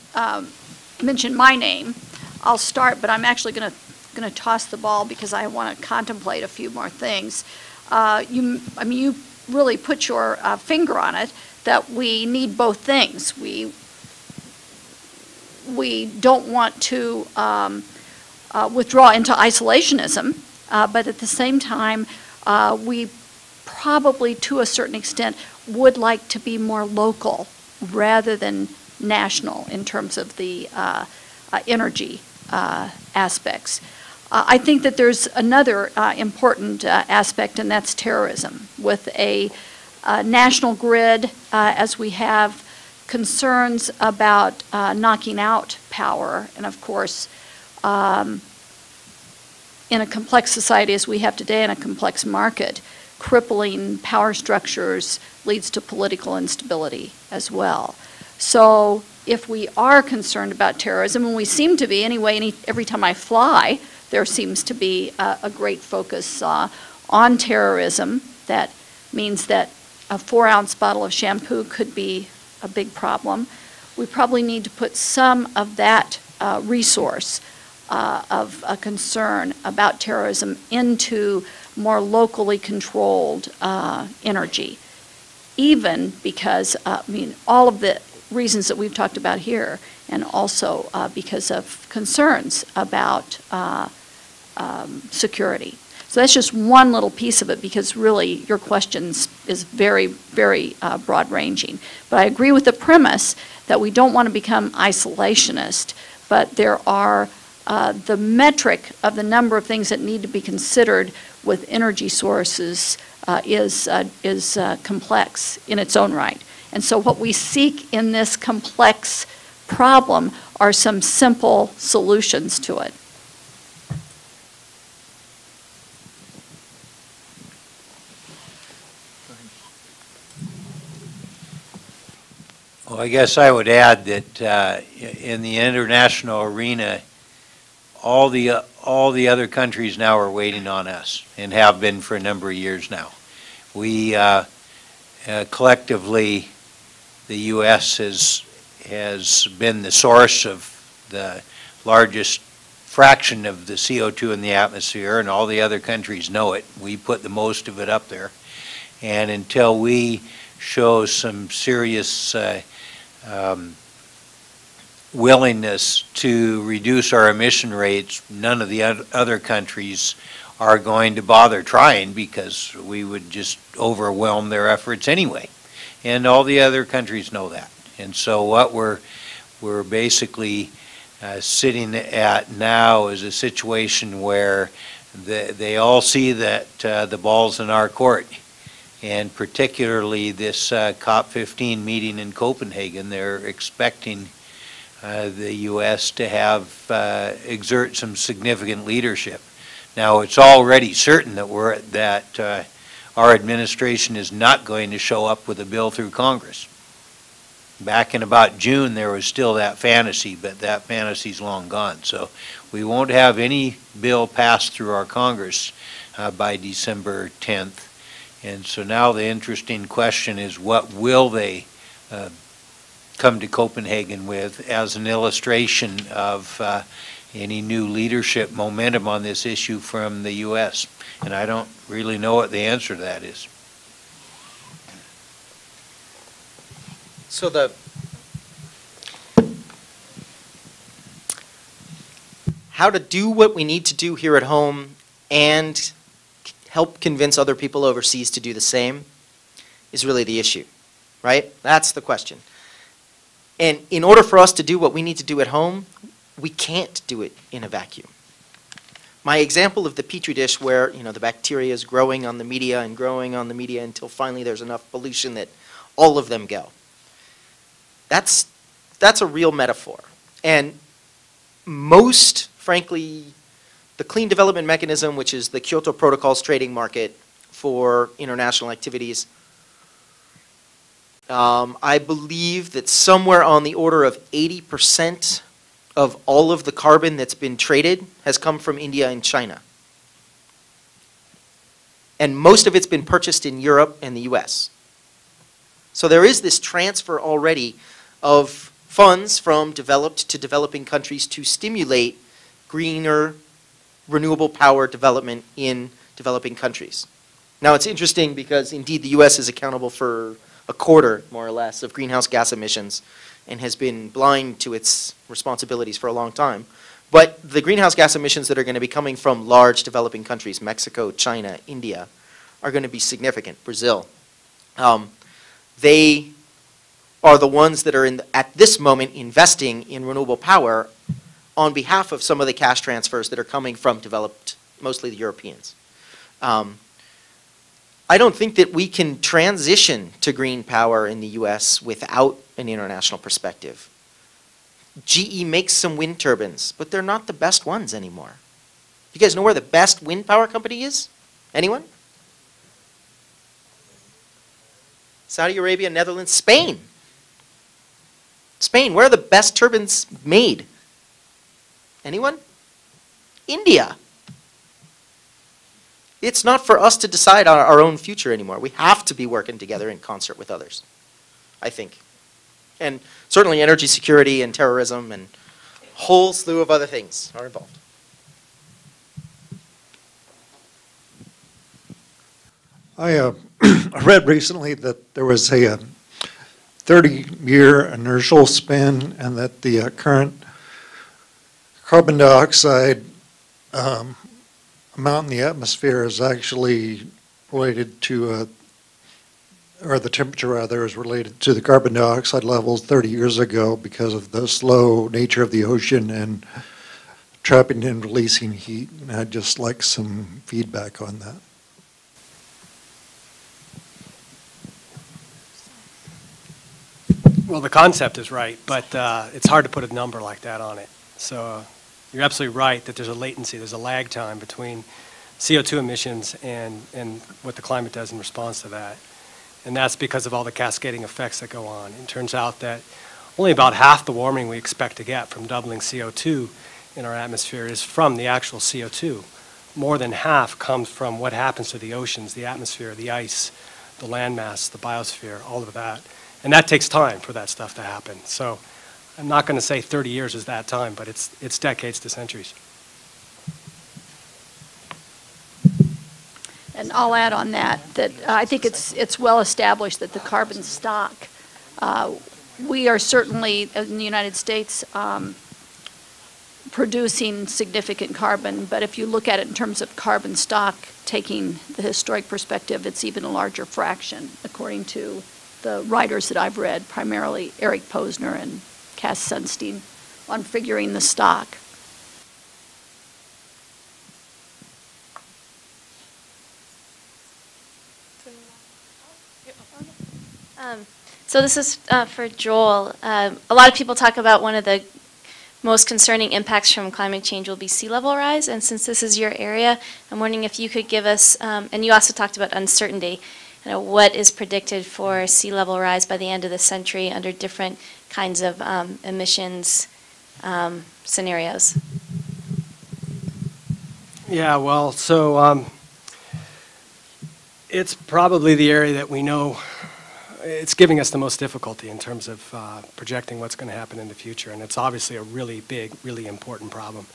mentioned my name, I'll start, but I'm actually going to toss the ball because I want to contemplate a few more things. You really put your finger on it that we need both things. We don't want to withdraw into isolationism, but at the same time, we probably, to a certain extent, would like to be more local rather than national in terms of the energy aspects. I think that there's another important aspect, and that's terrorism. With a national grid, as we have concerns about knocking out power, and of course, in a complex society as we have today, in a complex market, crippling power structures leads to political instability as well. So if we are concerned about terrorism, and we seem to be anyway, every time I fly, there seems to be a great focus on terrorism. That means that a 4-ounce bottle of shampoo could be a big problem. We probably need to put some of that resource of a concern about terrorism into more locally controlled energy, even because, all of the reasons that we've talked about here, and also because of concerns about security. So that's just one little piece of it, because really your question is very, very broad-ranging. But I agree with the premise that we don't want to become isolationist, but there are the metric of the number of things that need to be considered with energy sources is complex in its own right. And so what we seek in this complex problem are some simple solutions to it. Well, I guess I would add that in the international arena, all the other countries now are waiting on us, and have been for a number of years now. We collectively, the U.S. has been the source of the largest fraction of the CO2 in the atmosphere, and all the other countries know it. We put the most of it up there, and until we show some serious willingness to reduce our emission rates, none of the other countries are going to bother trying, because we would just overwhelm their efforts anyway. And all the other countries know that. And so what we're basically sitting at now is a situation where they all see that the ball's in our court. And particularly this COP15 meeting in Copenhagen, they're expecting the U.S. to have exert some significant leadership. Now, it's already certain that our administration is not going to show up with a bill through Congress. Back in about June, there was still that fantasy, but that fantasy's long gone. So we won't have any bill passed through our Congress by December 10th. And so now the interesting question is, what will they come to Copenhagen with as an illustration of any new leadership momentum on this issue from the U.S.? And I don't really know what the answer to that is. So how to do what we need to do here at home and help convince other people overseas to do the same is really the issue, right? That's the question. And in order for us to do what we need to do at home, we can't do it in a vacuum. My example of the Petri dish where, the bacteria is growing on the media and growing on the media until finally there's enough pollution that all of them go. That's a real metaphor. And most, frankly, the Clean Development Mechanism, which is the Kyoto Protocol's trading market for international activities, I believe that somewhere on the order of 80% of all of the carbon that's been traded has come from India and China. And most of it's been purchased in Europe and the US. So there is this transfer already of funds from developed to developing countries to stimulate greener, renewable power development in developing countries. Now it's interesting because indeed the US is accountable for a quarter, more or less, of greenhouse gas emissions and has been blind to its responsibilities for a long time. But the greenhouse gas emissions that are going to be coming from large developing countries, Mexico, China, India, are going to be significant, Brazil. They are the ones that are at this moment investing in renewable power on behalf of some of the cash transfers that are coming from developed, mostly the Europeans. I don't think that we can transition to green power in the US without an international perspective. GE makes some wind turbines, but they're not the best ones anymore. You guys know where the best wind power company is? Anyone? Saudi Arabia, Netherlands, Spain. Spain, where are the best turbines made? Anyone? India. It's not for us to decide on our own future anymore. We have to be working together in concert with others, I think. And certainly energy security and terrorism and a whole slew of other things are involved. I read recently that there was a 30-year inertial spin and that the current carbon dioxide amount in the atmosphere is actually related to, or the temperature rather, is related to the carbon dioxide levels 30 years ago because of the slow nature of the ocean and trapping and releasing heat. And I'd just like some feedback on that. Well, the concept is right, but it's hard to put a number like that on it. So you're absolutely right that there's a latency, there's a lag time between CO2 emissions and what the climate does in response to that. And that's because of all the cascading effects that go on. It turns out that only about half the warming we expect to get from doubling CO2 in our atmosphere is from the actual CO2. More than half comes from what happens to the oceans, the atmosphere, the ice, the landmass, the biosphere, all of that. And that takes time for that stuff to happen. So I'm not going to say 30 years is that time, but it's decades to centuries. And I'll add on that I think it's well established that the carbon stock, we are certainly in the United States producing significant carbon, but if you look at it in terms of carbon stock, taking the historic perspective, it's even a larger fraction, according to the writers that I've read, primarily Eric Posner and Cass Sunstein, on figuring the stock. So this is for Joel. A lot of people talk about one of the most concerning impacts from climate change will be sea level rise, and since this is your area, I'm wondering if you could give us, and you also talked about uncertainty, what is predicted for sea level rise by the end of the century under different kinds of emissions scenarios? Yeah, well, so it's probably the area that we know it's giving us the most difficulty in terms of projecting what's going to happen in the future, and it's obviously a really big, really important problem.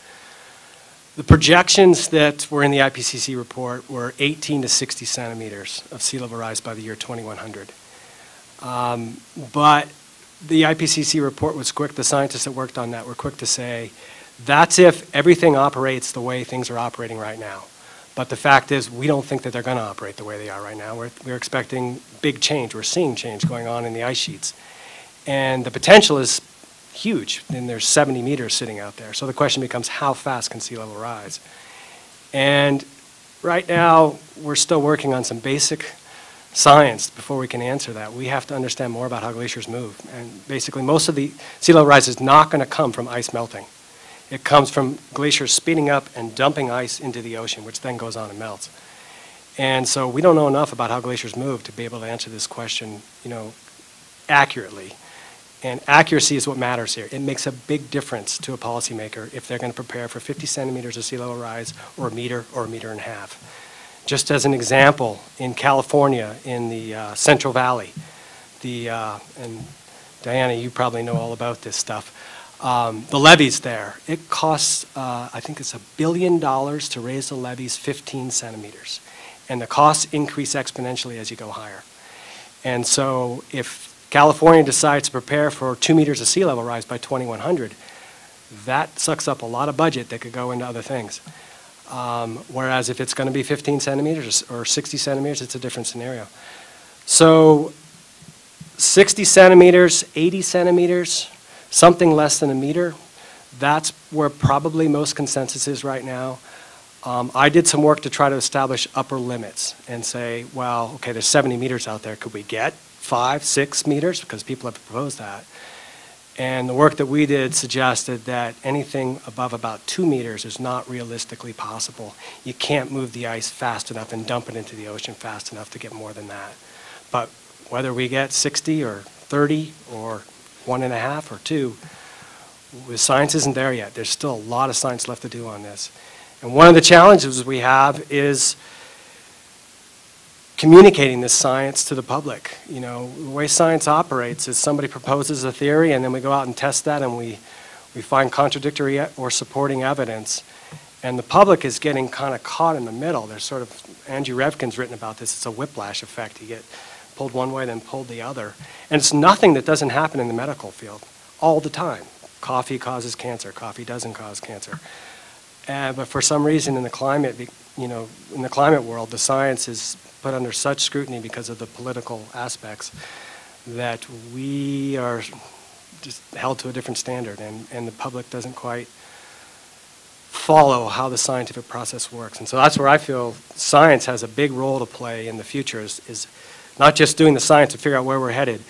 The projections that were in the IPCC report were 18 to 60 centimeters of sea level rise by the year 2100. But the IPCC report was quick, the scientists that worked on that were quick to say, that's if everything operates the way things are operating right now. But the fact is, we don't think that they're going to operate the way they are right now. We're expecting big change. We're seeing change going on in the ice sheets. And the potential is huge, and there's 70 meters sitting out there. So the question becomes, how fast can sea level rise? And right now, we're still working on some basic science before we can answer that. We have to understand more about how glaciers move. And basically, most of the sea level rise is not going to come from ice melting. It comes from glaciers speeding up and dumping ice into the ocean, which then goes on and melts. And so we don't know enough about how glaciers move to be able to answer this question, accurately. And accuracy is what matters here. It makes a big difference to a policymaker if they're going to prepare for 50 centimeters of sea level rise or a meter and a half. Just as an example, in California, in the Central Valley, and Diana, you probably know all about this stuff, the levees there, it costs, I think it's $1 billion to raise the levees 15 centimeters. And the costs increase exponentially as you go higher. And so if California decides to prepare for 2 meters of sea level rise by 2100, that sucks up a lot of budget that could go into other things. Whereas if it's going to be 15 centimeters or 60 centimeters, it's a different scenario. So 60 centimeters, 80 centimeters, something less than a meter. That's where probably most consensus is right now. I did some work to try to establish upper limits and say, well, okay, there's 70 meters out there. Could we get 5, 6 meters? Because people have proposed that. And the work that we did suggested that anything above about 2 meters is not realistically possible. You can't move the ice fast enough and dump it into the ocean fast enough to get more than that. But whether we get 60 or 30 or 1.5 or 2, the science isn't there yet. There's still a lot of science left to do on this. And one of the challenges we have is communicating this science to the public. You know, the way science operates is somebody proposes a theory and then we go out and test that and we find contradictory or supporting evidence. And the public is getting kind of caught in the middle. There's sort of, Andrew Revkin's written about this, it's a whiplash effect. You get pulled one way, then pulled the other. And it's nothing that doesn't happen in the medical field all the time. Coffee causes cancer, coffee doesn't cause cancer. But for some reason in the climate, you know, in the climate world, the science is put under such scrutiny because of the political aspects that we are just held to a different standard, and the public doesn't quite follow how the scientific process works. And so that's where I feel science has a big role to play in the future, is not just doing the science to figure out where we're headed,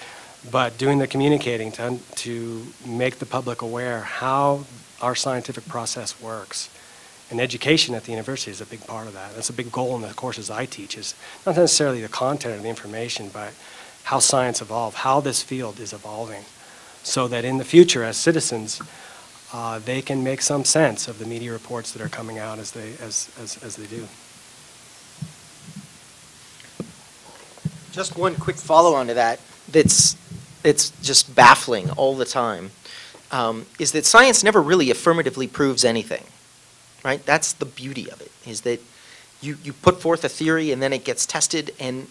but doing the communicating to make the public aware how our scientific process works. And education at the university is a big part of that. That's a big goal in the courses I teach, is not necessarily the content or the information, but how science evolved, how this field is evolving, so that in the future, as citizens, they can make some sense of the media reports that are coming out as they do. Just one quick follow-on to that that's just baffling all the time, is that science never really affirmatively proves anything, right? That's the beauty of it, is that you put forth a theory and then it gets tested and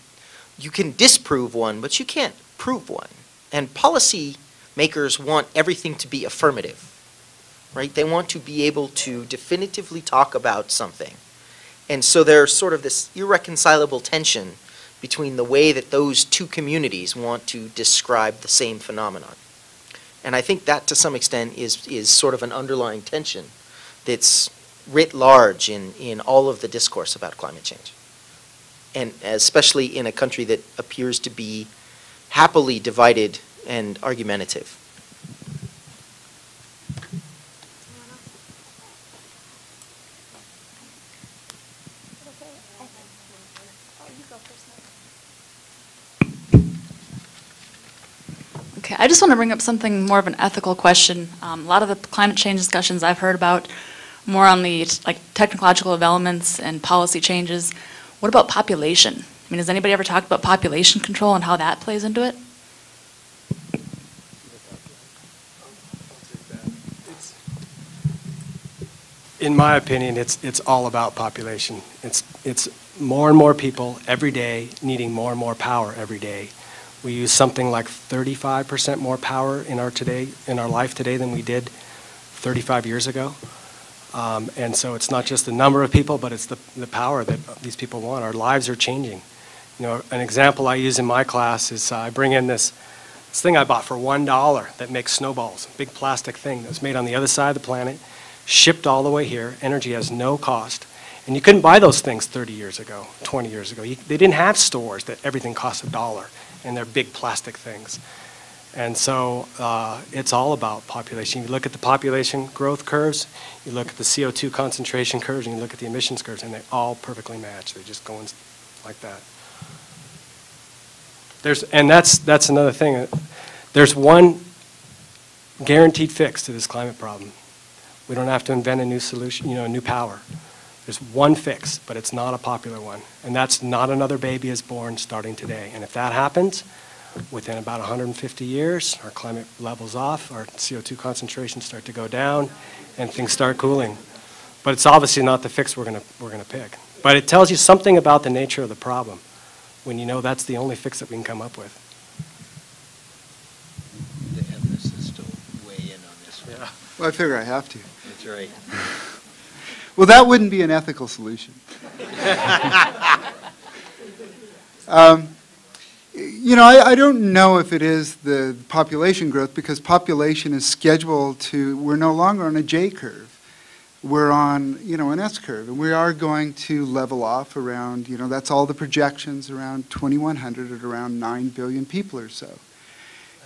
you can disprove one, but you can't prove one. And policy makers want everything to be affirmative, right? They want to be able to definitively talk about something. And so there's sort of this irreconcilable tension between the way that those two communities want to describe the same phenomenon. And I think that to some extent is sort of an underlying tension that's writ large in all of the discourse about climate change. And especially in a country that appears to be happily divided and argumentative. Okay, I just want to bring up something more of an ethical question. A lot of the climate change discussions I've heard about more on the technological developments and policy changes. What about population? I mean, has anybody ever talked about population control and how that plays into it? In my opinion, it's all about population. It's more and more people every day needing more and more power every day. We use something like 35% more power in our life today than we did 35 years ago. And so it's not just the number of people, but it's the power that these people want. Our lives are changing. You know, an example I use in my class is I bring in this thing I bought for $1 that makes snowballs, a big plastic thing that was made on the other side of the planet, shipped all the way here. Energy has no cost. And you couldn't buy those things 30 years ago, 20 years ago. They didn't have stores that everything cost $1, and they're big plastic things. And so it's all about population. You look at the population growth curves, you look at the CO2 concentration curves, and you look at the emissions curves, and they all perfectly match. They just go in like that. And that's another thing. There's one guaranteed fix to this climate problem. We don't have to invent a new solution, a new power. There's one fix, but it's not a popular one. And that's not another baby is born starting today. And if that happens, within about 150 years, our climate levels off, our CO2 concentrations start to go down, and things start cooling. But it's obviously not the fix we're gonna pick. But it tells you something about the nature of the problem when you know that's the only fix that we can come up with. The ethicists will weigh in on this one. Yeah. Well, I figure I have to. That's right. Well, that wouldn't be an ethical solution. You know, I don't know if it is the population growth, because population is scheduled to, we're no longer on a J curve. We're on, you know, an S curve, and we are going to level off around, you know, that's all the projections, around 2100 at around 9 billion people or so.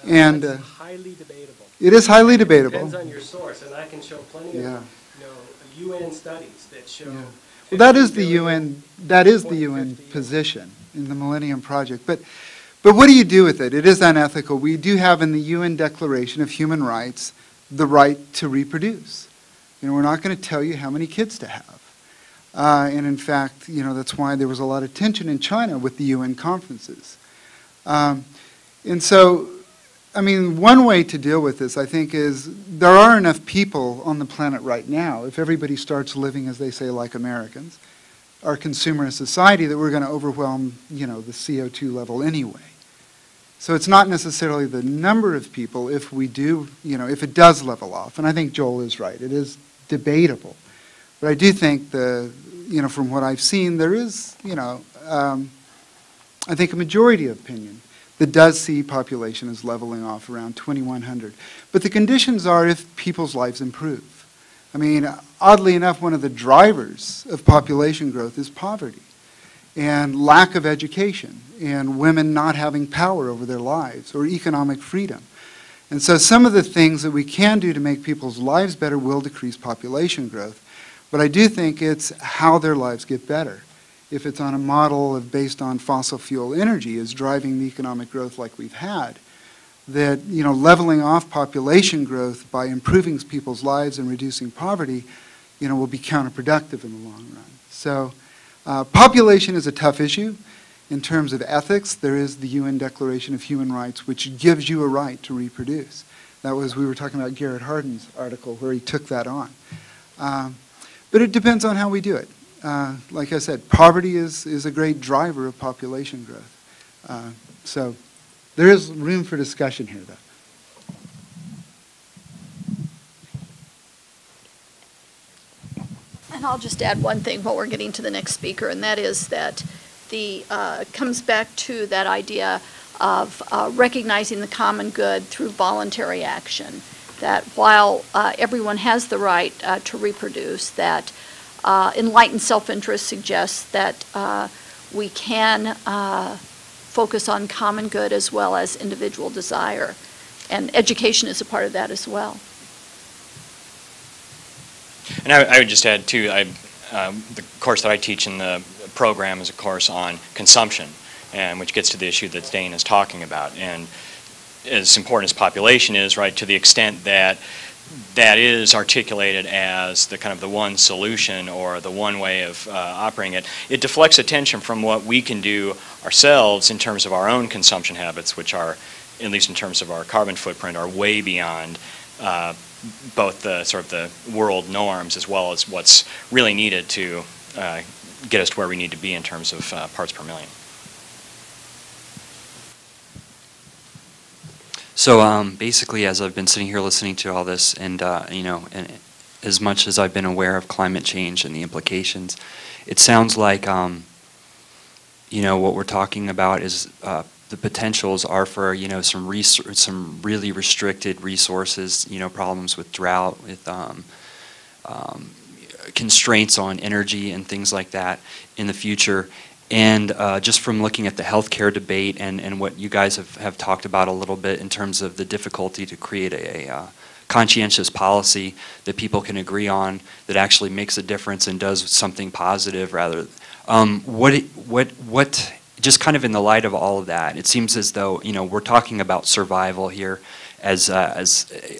And That's highly debatable. it is highly debatable. Depends on your source, and I can show plenty of, Yeah. you know, UN studies that show. Yeah. Well, that is the 50 billion, UN, that is the 40, UN 50. position in the Millennium Project. But what do you do with it? It is unethical. We do have in the UN Declaration of Human Rights the right to reproduce. You know, we're not going to tell you how many kids to have. And in fact, you know, that's why there was a lot of tension in China with the UN conferences. And so, I mean, one way to deal with this, I think, is there are enough people on the planet right now, if everybody starts living, as they say, like Americans, our consumerist society, that we're going to overwhelm, you know, the CO2 level anyway. So it's not necessarily the number of people if we do, you know, if it does level off. And I think Joel is right. It is debatable. But I do think you know, from what I've seen, there is, you know, I think a majority of opinion that does see population as leveling off around 2100. But the conditions are if people's lives improve. I mean, oddly enough, one of the drivers of population growth is poverty and lack of education and women not having power over their lives or economic freedom. And so some of the things that we can do to make people's lives better will decrease population growth. But I do think it's how their lives get better. If it's on a model of based on fossil fuel energy is driving the economic growth like we've had, that, you know, leveling off population growth by improving people's lives and reducing poverty, you know, will be counterproductive in the long run. So population is a tough issue. In terms of ethics, there is the UN Declaration of Human Rights, which gives you a right to reproduce. That was, we were talking about Garrett Hardin's article where he took that on. But it depends on how we do it. Like I said, poverty is a great driver of population growth. So there is room for discussion here, though. And I'll just add one thing while we're getting to the next speaker, and that is that comes back to that idea of recognizing the common good through voluntary action. That while everyone has the right to reproduce, that enlightened self-interest suggests that we can focus on common good as well as individual desire. And education is a part of that as well. And I would just add, too, the course that I teach in the program is a course on consumption, and which gets to the issue that Dane is talking about. And as important as population is, right, to the extent that that is articulated as the kind of the one solution or the one way of operating it, it deflects attention from what we can do ourselves in terms of our own consumption habits, which are, at least in terms of our carbon footprint, are way beyond both the sort of the world norms as well as what's really needed to get us to where we need to be in terms of parts per million. So basically, as I've been sitting here listening to all this, and you know, and as much as I've been aware of climate change and the implications, it sounds like you know, what we're talking about is the potentials are for, you know, some really restricted resources, you know, problems with drought, with constraints on energy and things like that in the future. And just from looking at the healthcare debate and what you guys have talked about a little bit in terms of the difficulty to create a conscientious policy that people can agree on that actually makes a difference and does something positive rather. What just kind of in the light of all of that, it seems as though, you know, we're talking about survival here as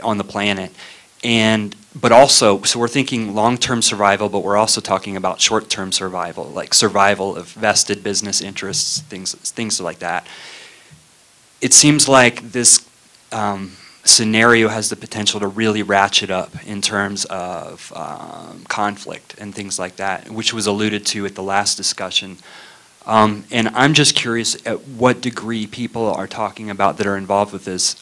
on the planet. But also, so we're thinking long-term survival, but we're also talking about short-term survival, like survival of vested business interests, things like that. It seems like this scenario has the potential to really ratchet up in terms of conflict and things like that, which was alluded to at the last discussion. And I'm just curious at what degree people are talking about that are involved with this,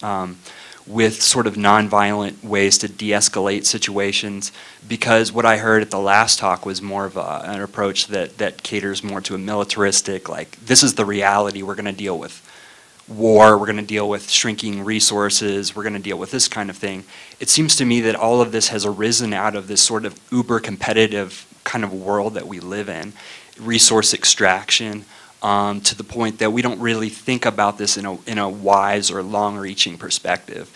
with sort of nonviolent ways to de-escalate situations, because what I heard at the last talk was more of an approach that caters more to a militaristic, like, this is the reality, we're going to deal with war, we're going to deal with shrinking resources, we're going to deal with this kind of thing. It seems to me that all of this has arisen out of this sort of uber competitive kind of world that we live in, resource extraction, to the point that we don't really think about this in a wise or long-reaching perspective.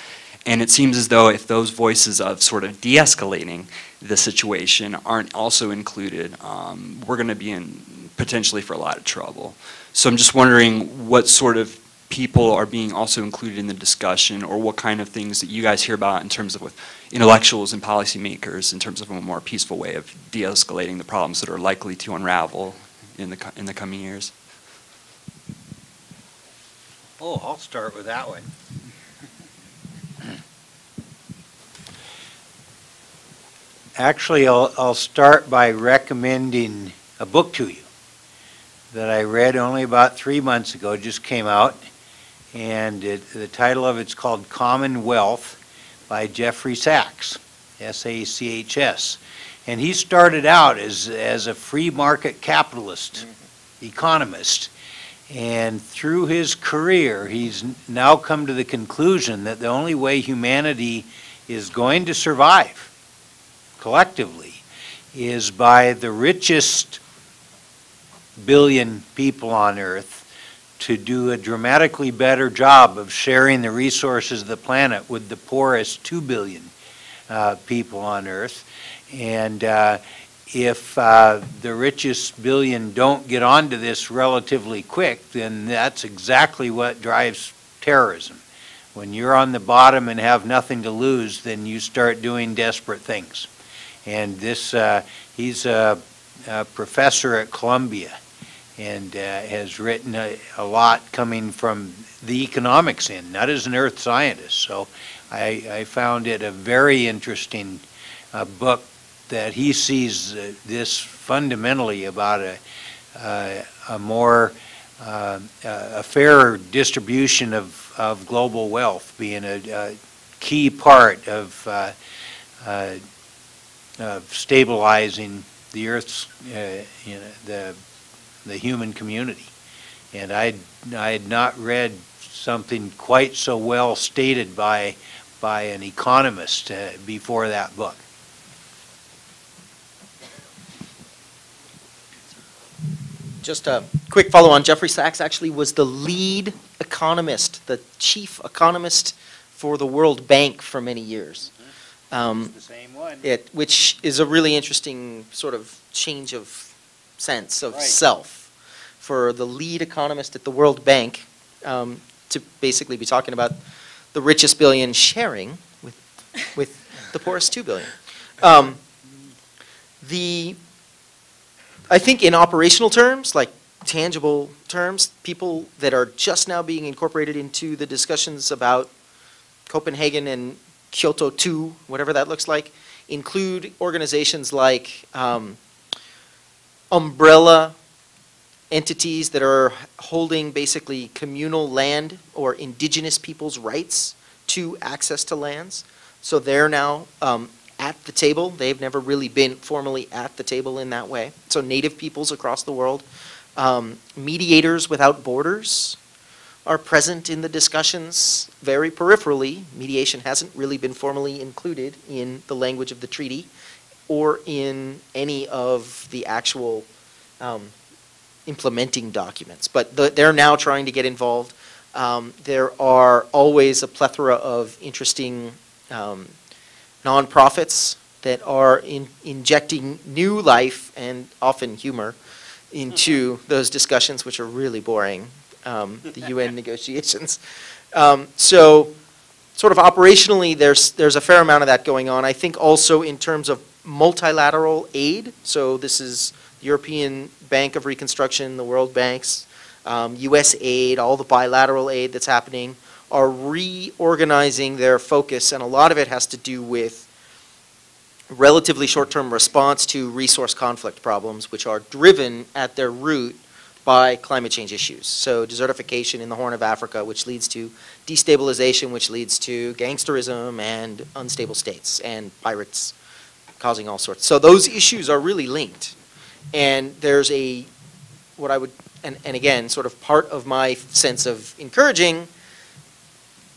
And it seems as though if those voices of sort of de-escalating the situation aren't also included, we're going to be in potentially for a lot of trouble. So I'm just wondering what sort of people are being also included in the discussion, or what kind of things that you guys hear about in terms of with intellectuals and policymakers in terms of a more peaceful way of de-escalating the problems that are likely to unravel in the coming years. Oh, I'll start with that one. Actually, I'll start by recommending a book to you that I read only about 3 months ago. It just came out, and the title of it's called Common Wealth by Jeffrey Sachs, S-A-C-H-S. And he started out as a free market capitalist economist. And through his career, he's now come to the conclusion that the only way humanity is going to survive collectively is by the richest billion people on Earth to do a dramatically better job of sharing the resources of the planet with the poorest 2 billion people on Earth. And if the richest billion don't get onto this relatively quick, then that's exactly what drives terrorism. When you're on the bottom and have nothing to lose, then you start doing desperate things. And this, he's a professor at Columbia, and has written a lot coming from the economics end, not as an earth scientist. So I found it a very interesting book that he sees this fundamentally about a more a fairer distribution of global wealth being a key part of stabilizing the Earth's the human community. And I had not read something quite so well stated by an economist before that book. Just a quick follow-on. Jeffrey Sachs actually was the lead economist, the chief economist for the World Bank for many years. It's the same one. Which is a really interesting sort of change of sense of Right. self for the lead economist at the World Bank to basically be talking about the richest billion sharing with the poorest 2 billion. I think in operational terms, like tangible terms, people that are just now being incorporated into the discussions about Copenhagen and Kyoto 2, whatever that looks like, include organizations like umbrella entities that are holding basically communal land or indigenous people's rights to access to lands. So they're now at the table. They've never really been formally at the table in that way. So native peoples across the world. Mediators Without Borders are present in the discussions very peripherally. Mediation hasn't really been formally included in the language of the treaty or in any of the actual implementing documents. But they're now trying to get involved. There are always a plethora of interesting nonprofits that are injecting new life and often humor into those discussions, which are really boring, the UN negotiations. So sort of operationally, there's a fair amount of that going on. I think also in terms of multilateral aid, so this is the European Bank of Reconstruction, the World Banks, US aid, all the bilateral aid that's happening, are reorganizing their focus, and a lot of it has to do with relatively short-term response to resource conflict problems, which are driven at their root by climate change issues. So desertification in the Horn of Africa, which leads to destabilization, which leads to gangsterism and unstable states and pirates causing all sorts. So those issues are really linked. And there's what I would and again, sort of part of my sense of encouraging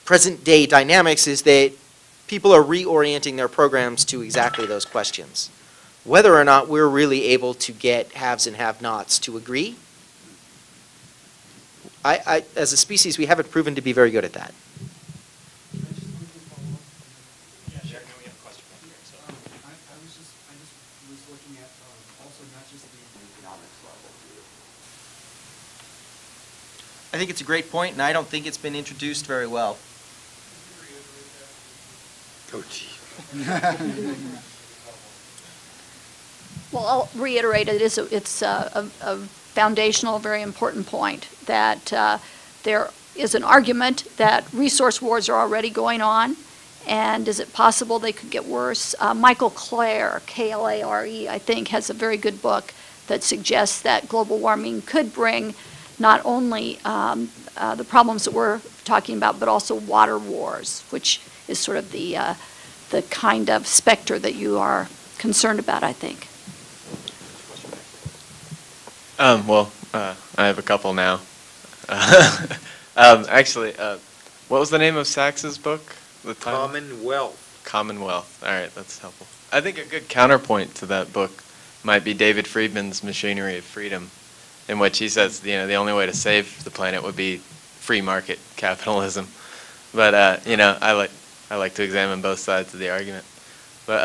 present-day dynamics is that people are reorienting their programs to exactly those questions. Whether or not we're really able to get haves and have-nots to agree, as a species, we haven't proven to be very good at that. I think it's a great point, and I don't think it's been introduced very well. Oh, gee. Well, I'll reiterate, it's a foundational, very important point that there is an argument that resource wars are already going on, and is it possible they could get worse? Michael Clare, K-L-A-R-E, I think, has a very good book that suggests that global warming could bring not only the problems that we're talking about, but also water wars, which is sort of the kind of specter that you are concerned about, I think. I have a couple now. Actually, what was the name of Sachs's book? The title? Commonwealth. Commonwealth. All right, that's helpful. I think a good counterpoint to that book might be David Friedman's Machinery of Freedom, in which he says, the only way to save the planet would be free market capitalism. But I like to examine both sides of the argument. But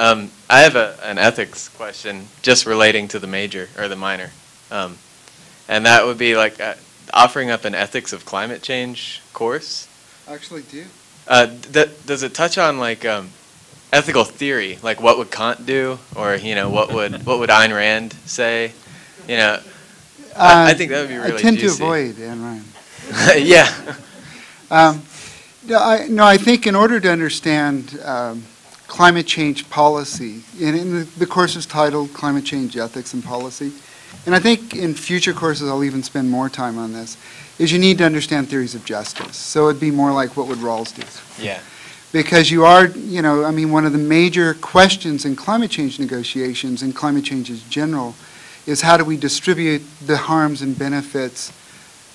I have an ethics question just relating to the major or the minor, and that would be like offering up an ethics of climate change course. I actually do. Does it touch on like ethical theory, like what would Kant do, or what would Ayn Rand say? I think that would be really I tend juicy. to avoid Ayn Rand. Yeah. No, I think in order to understand climate change policy, and the course is titled Climate Change Ethics and Policy, and I think in future courses I'll even spend more time on this, is you need to understand theories of justice. So it'd be more like what would Rawls do? Yeah. Because you are, one of the major questions in climate change negotiations and climate change in general is how do we distribute the harms and benefits,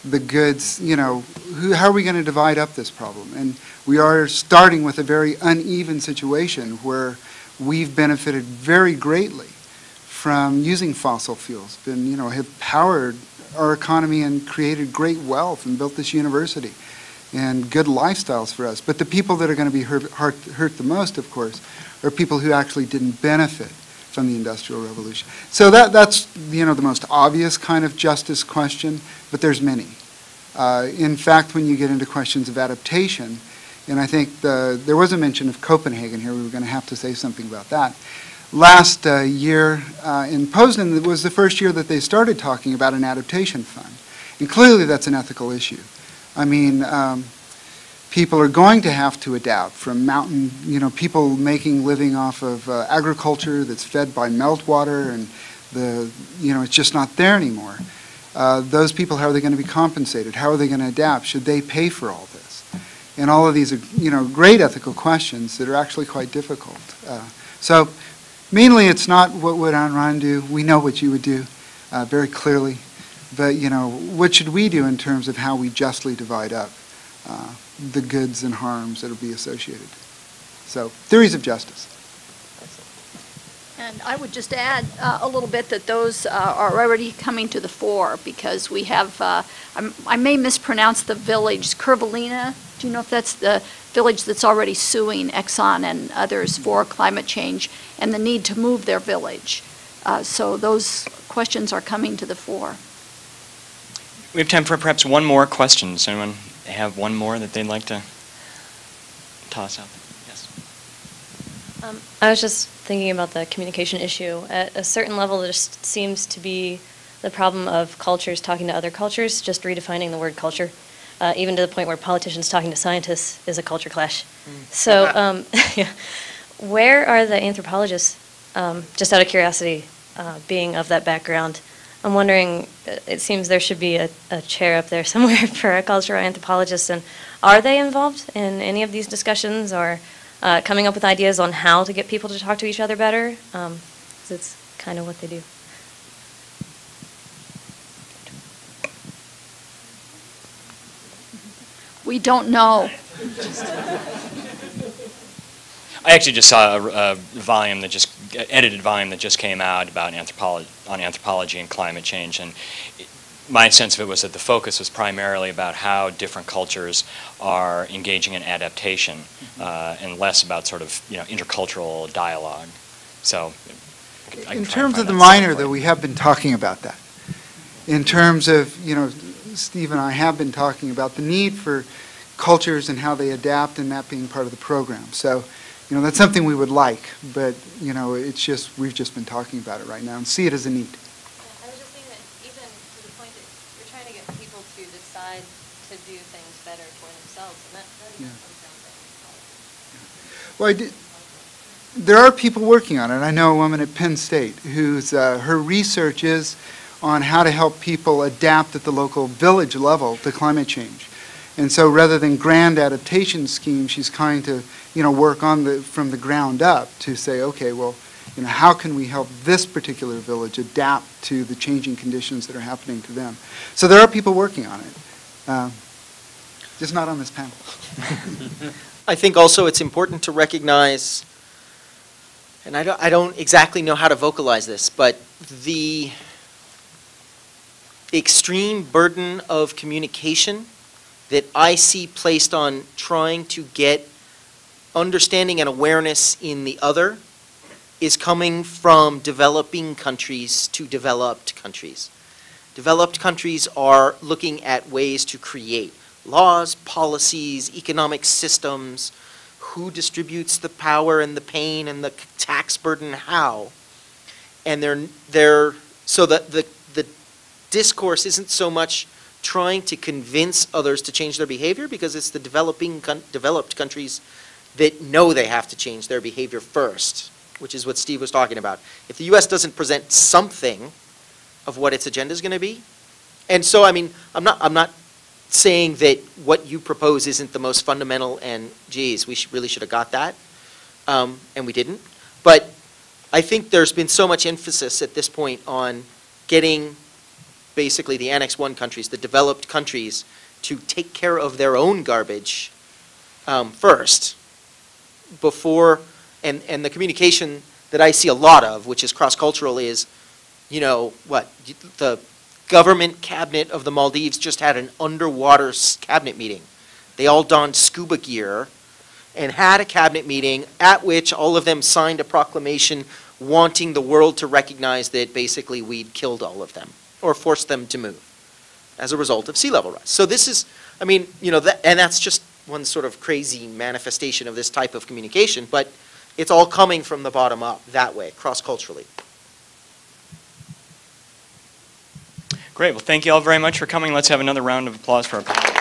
the goods, how are we going to divide up this problem? And we are starting with a very uneven situation where we've benefited very greatly from using fossil fuels, have powered our economy and created great wealth and built this university and good lifestyles for us. But the people that are going to be hurt the most, of course, are people who actually didn't benefit from the Industrial Revolution. So that's the most obvious kind of justice question, but there's many. In fact, when you get into questions of adaptation, and I think there was a mention of Copenhagen here, we were going to have to say something about that. Last year in Poznan, it was the first year that they started talking about an adaptation fund. And clearly that's an ethical issue. I mean, people are going to have to adapt from mountain, people making living off of agriculture that's fed by meltwater, and it's just not there anymore. Those people, how are they going to be compensated? How are they going to adapt? Should they pay for all this? And all of these are, great ethical questions that are actually quite difficult. So mainly it's not what would Ayn Rand do. We know what you would do very clearly. But, what should we do in terms of how we justly divide up the goods and harms that will be associated? So theories of justice. And I would just add a little bit that those are already coming to the fore, because we have, I may mispronounce the village, Kurvalina. Do you know if that's the village that's already suing Exxon and others for climate change and the need to move their village? So those questions are coming to the fore. We have time for perhaps one more question. Does anyone have one more that they'd like to toss out? Yes. I was just thinking about the communication issue. At a certain level, there just seems to be the problem of cultures talking to other cultures, just redefining the word culture, even to the point where politicians talking to scientists is a culture clash. So where are the anthropologists, just out of curiosity, being of that background? I'm wondering, it seems there should be a chair up there somewhere for a cultural anthropologist, and are they involved in any of these discussions, or coming up with ideas on how to get people to talk to each other better? 'Cause it's kind of what they do. We don't know. I actually just saw a volume that just, edited volume that just came out about anthropology and climate change, and my sense of it was that the focus was primarily about how different cultures are engaging in adaptation, and less about sort of, intercultural dialogue. So, in terms of the minor, though, we have been talking about that. In terms of, Steve and I have been talking about the need for cultures and how they adapt, and that being part of the program. So, that's something we would like, but, it's just, we've just been talking about it right now and see it as a need. I was just saying that even to the point that you're trying to get people to decide to do things better for themselves, and that even comes down to Well, there are people working on it. I know a woman at Penn State whose her research is on how to help people adapt at the local village level to climate change. And so rather than grand adaptation schemes, she's trying to, work on from the ground up to say, okay, well, how can we help this particular village adapt to the changing conditions that are happening to them? So there are people working on it, just not on this panel. I think also it's important to recognize, and I don't exactly know how to vocalize this, but the extreme burden of communication that I see placed on trying to get understanding and awareness in the other is coming from developing countries to developed countries. Developed countries are looking at ways to create laws, policies, economic systems, who distributes the power and the pain and the tax burden, how. And so the discourse isn't so much trying to convince others to change their behavior, because it's the developed countries that know they have to change their behavior first, which is what Steve was talking about. If the U.S. doesn't present something of what its agenda is going to be, and so, I'm not saying that what you propose isn't the most fundamental, and geez, we really should have got that, and we didn't. But I think there's been so much emphasis at this point on getting basically the Annex I countries, the developed countries, to take care of their own garbage first, before, and the communication that I see a lot of, which is cross-cultural, is, the government cabinet of the Maldives just had an underwater cabinet meeting. They all donned scuba gear and had a cabinet meeting at which all of them signed a proclamation wanting the world to recognize that basically we'd killed all of them or forced them to move as a result of sea level rise. So this is, and that's just one sort of crazy manifestation of this type of communication, but it's all coming from the bottom up that way, cross-culturally. Great. Well, thank you all very much for coming. Let's have another round of applause for our panel.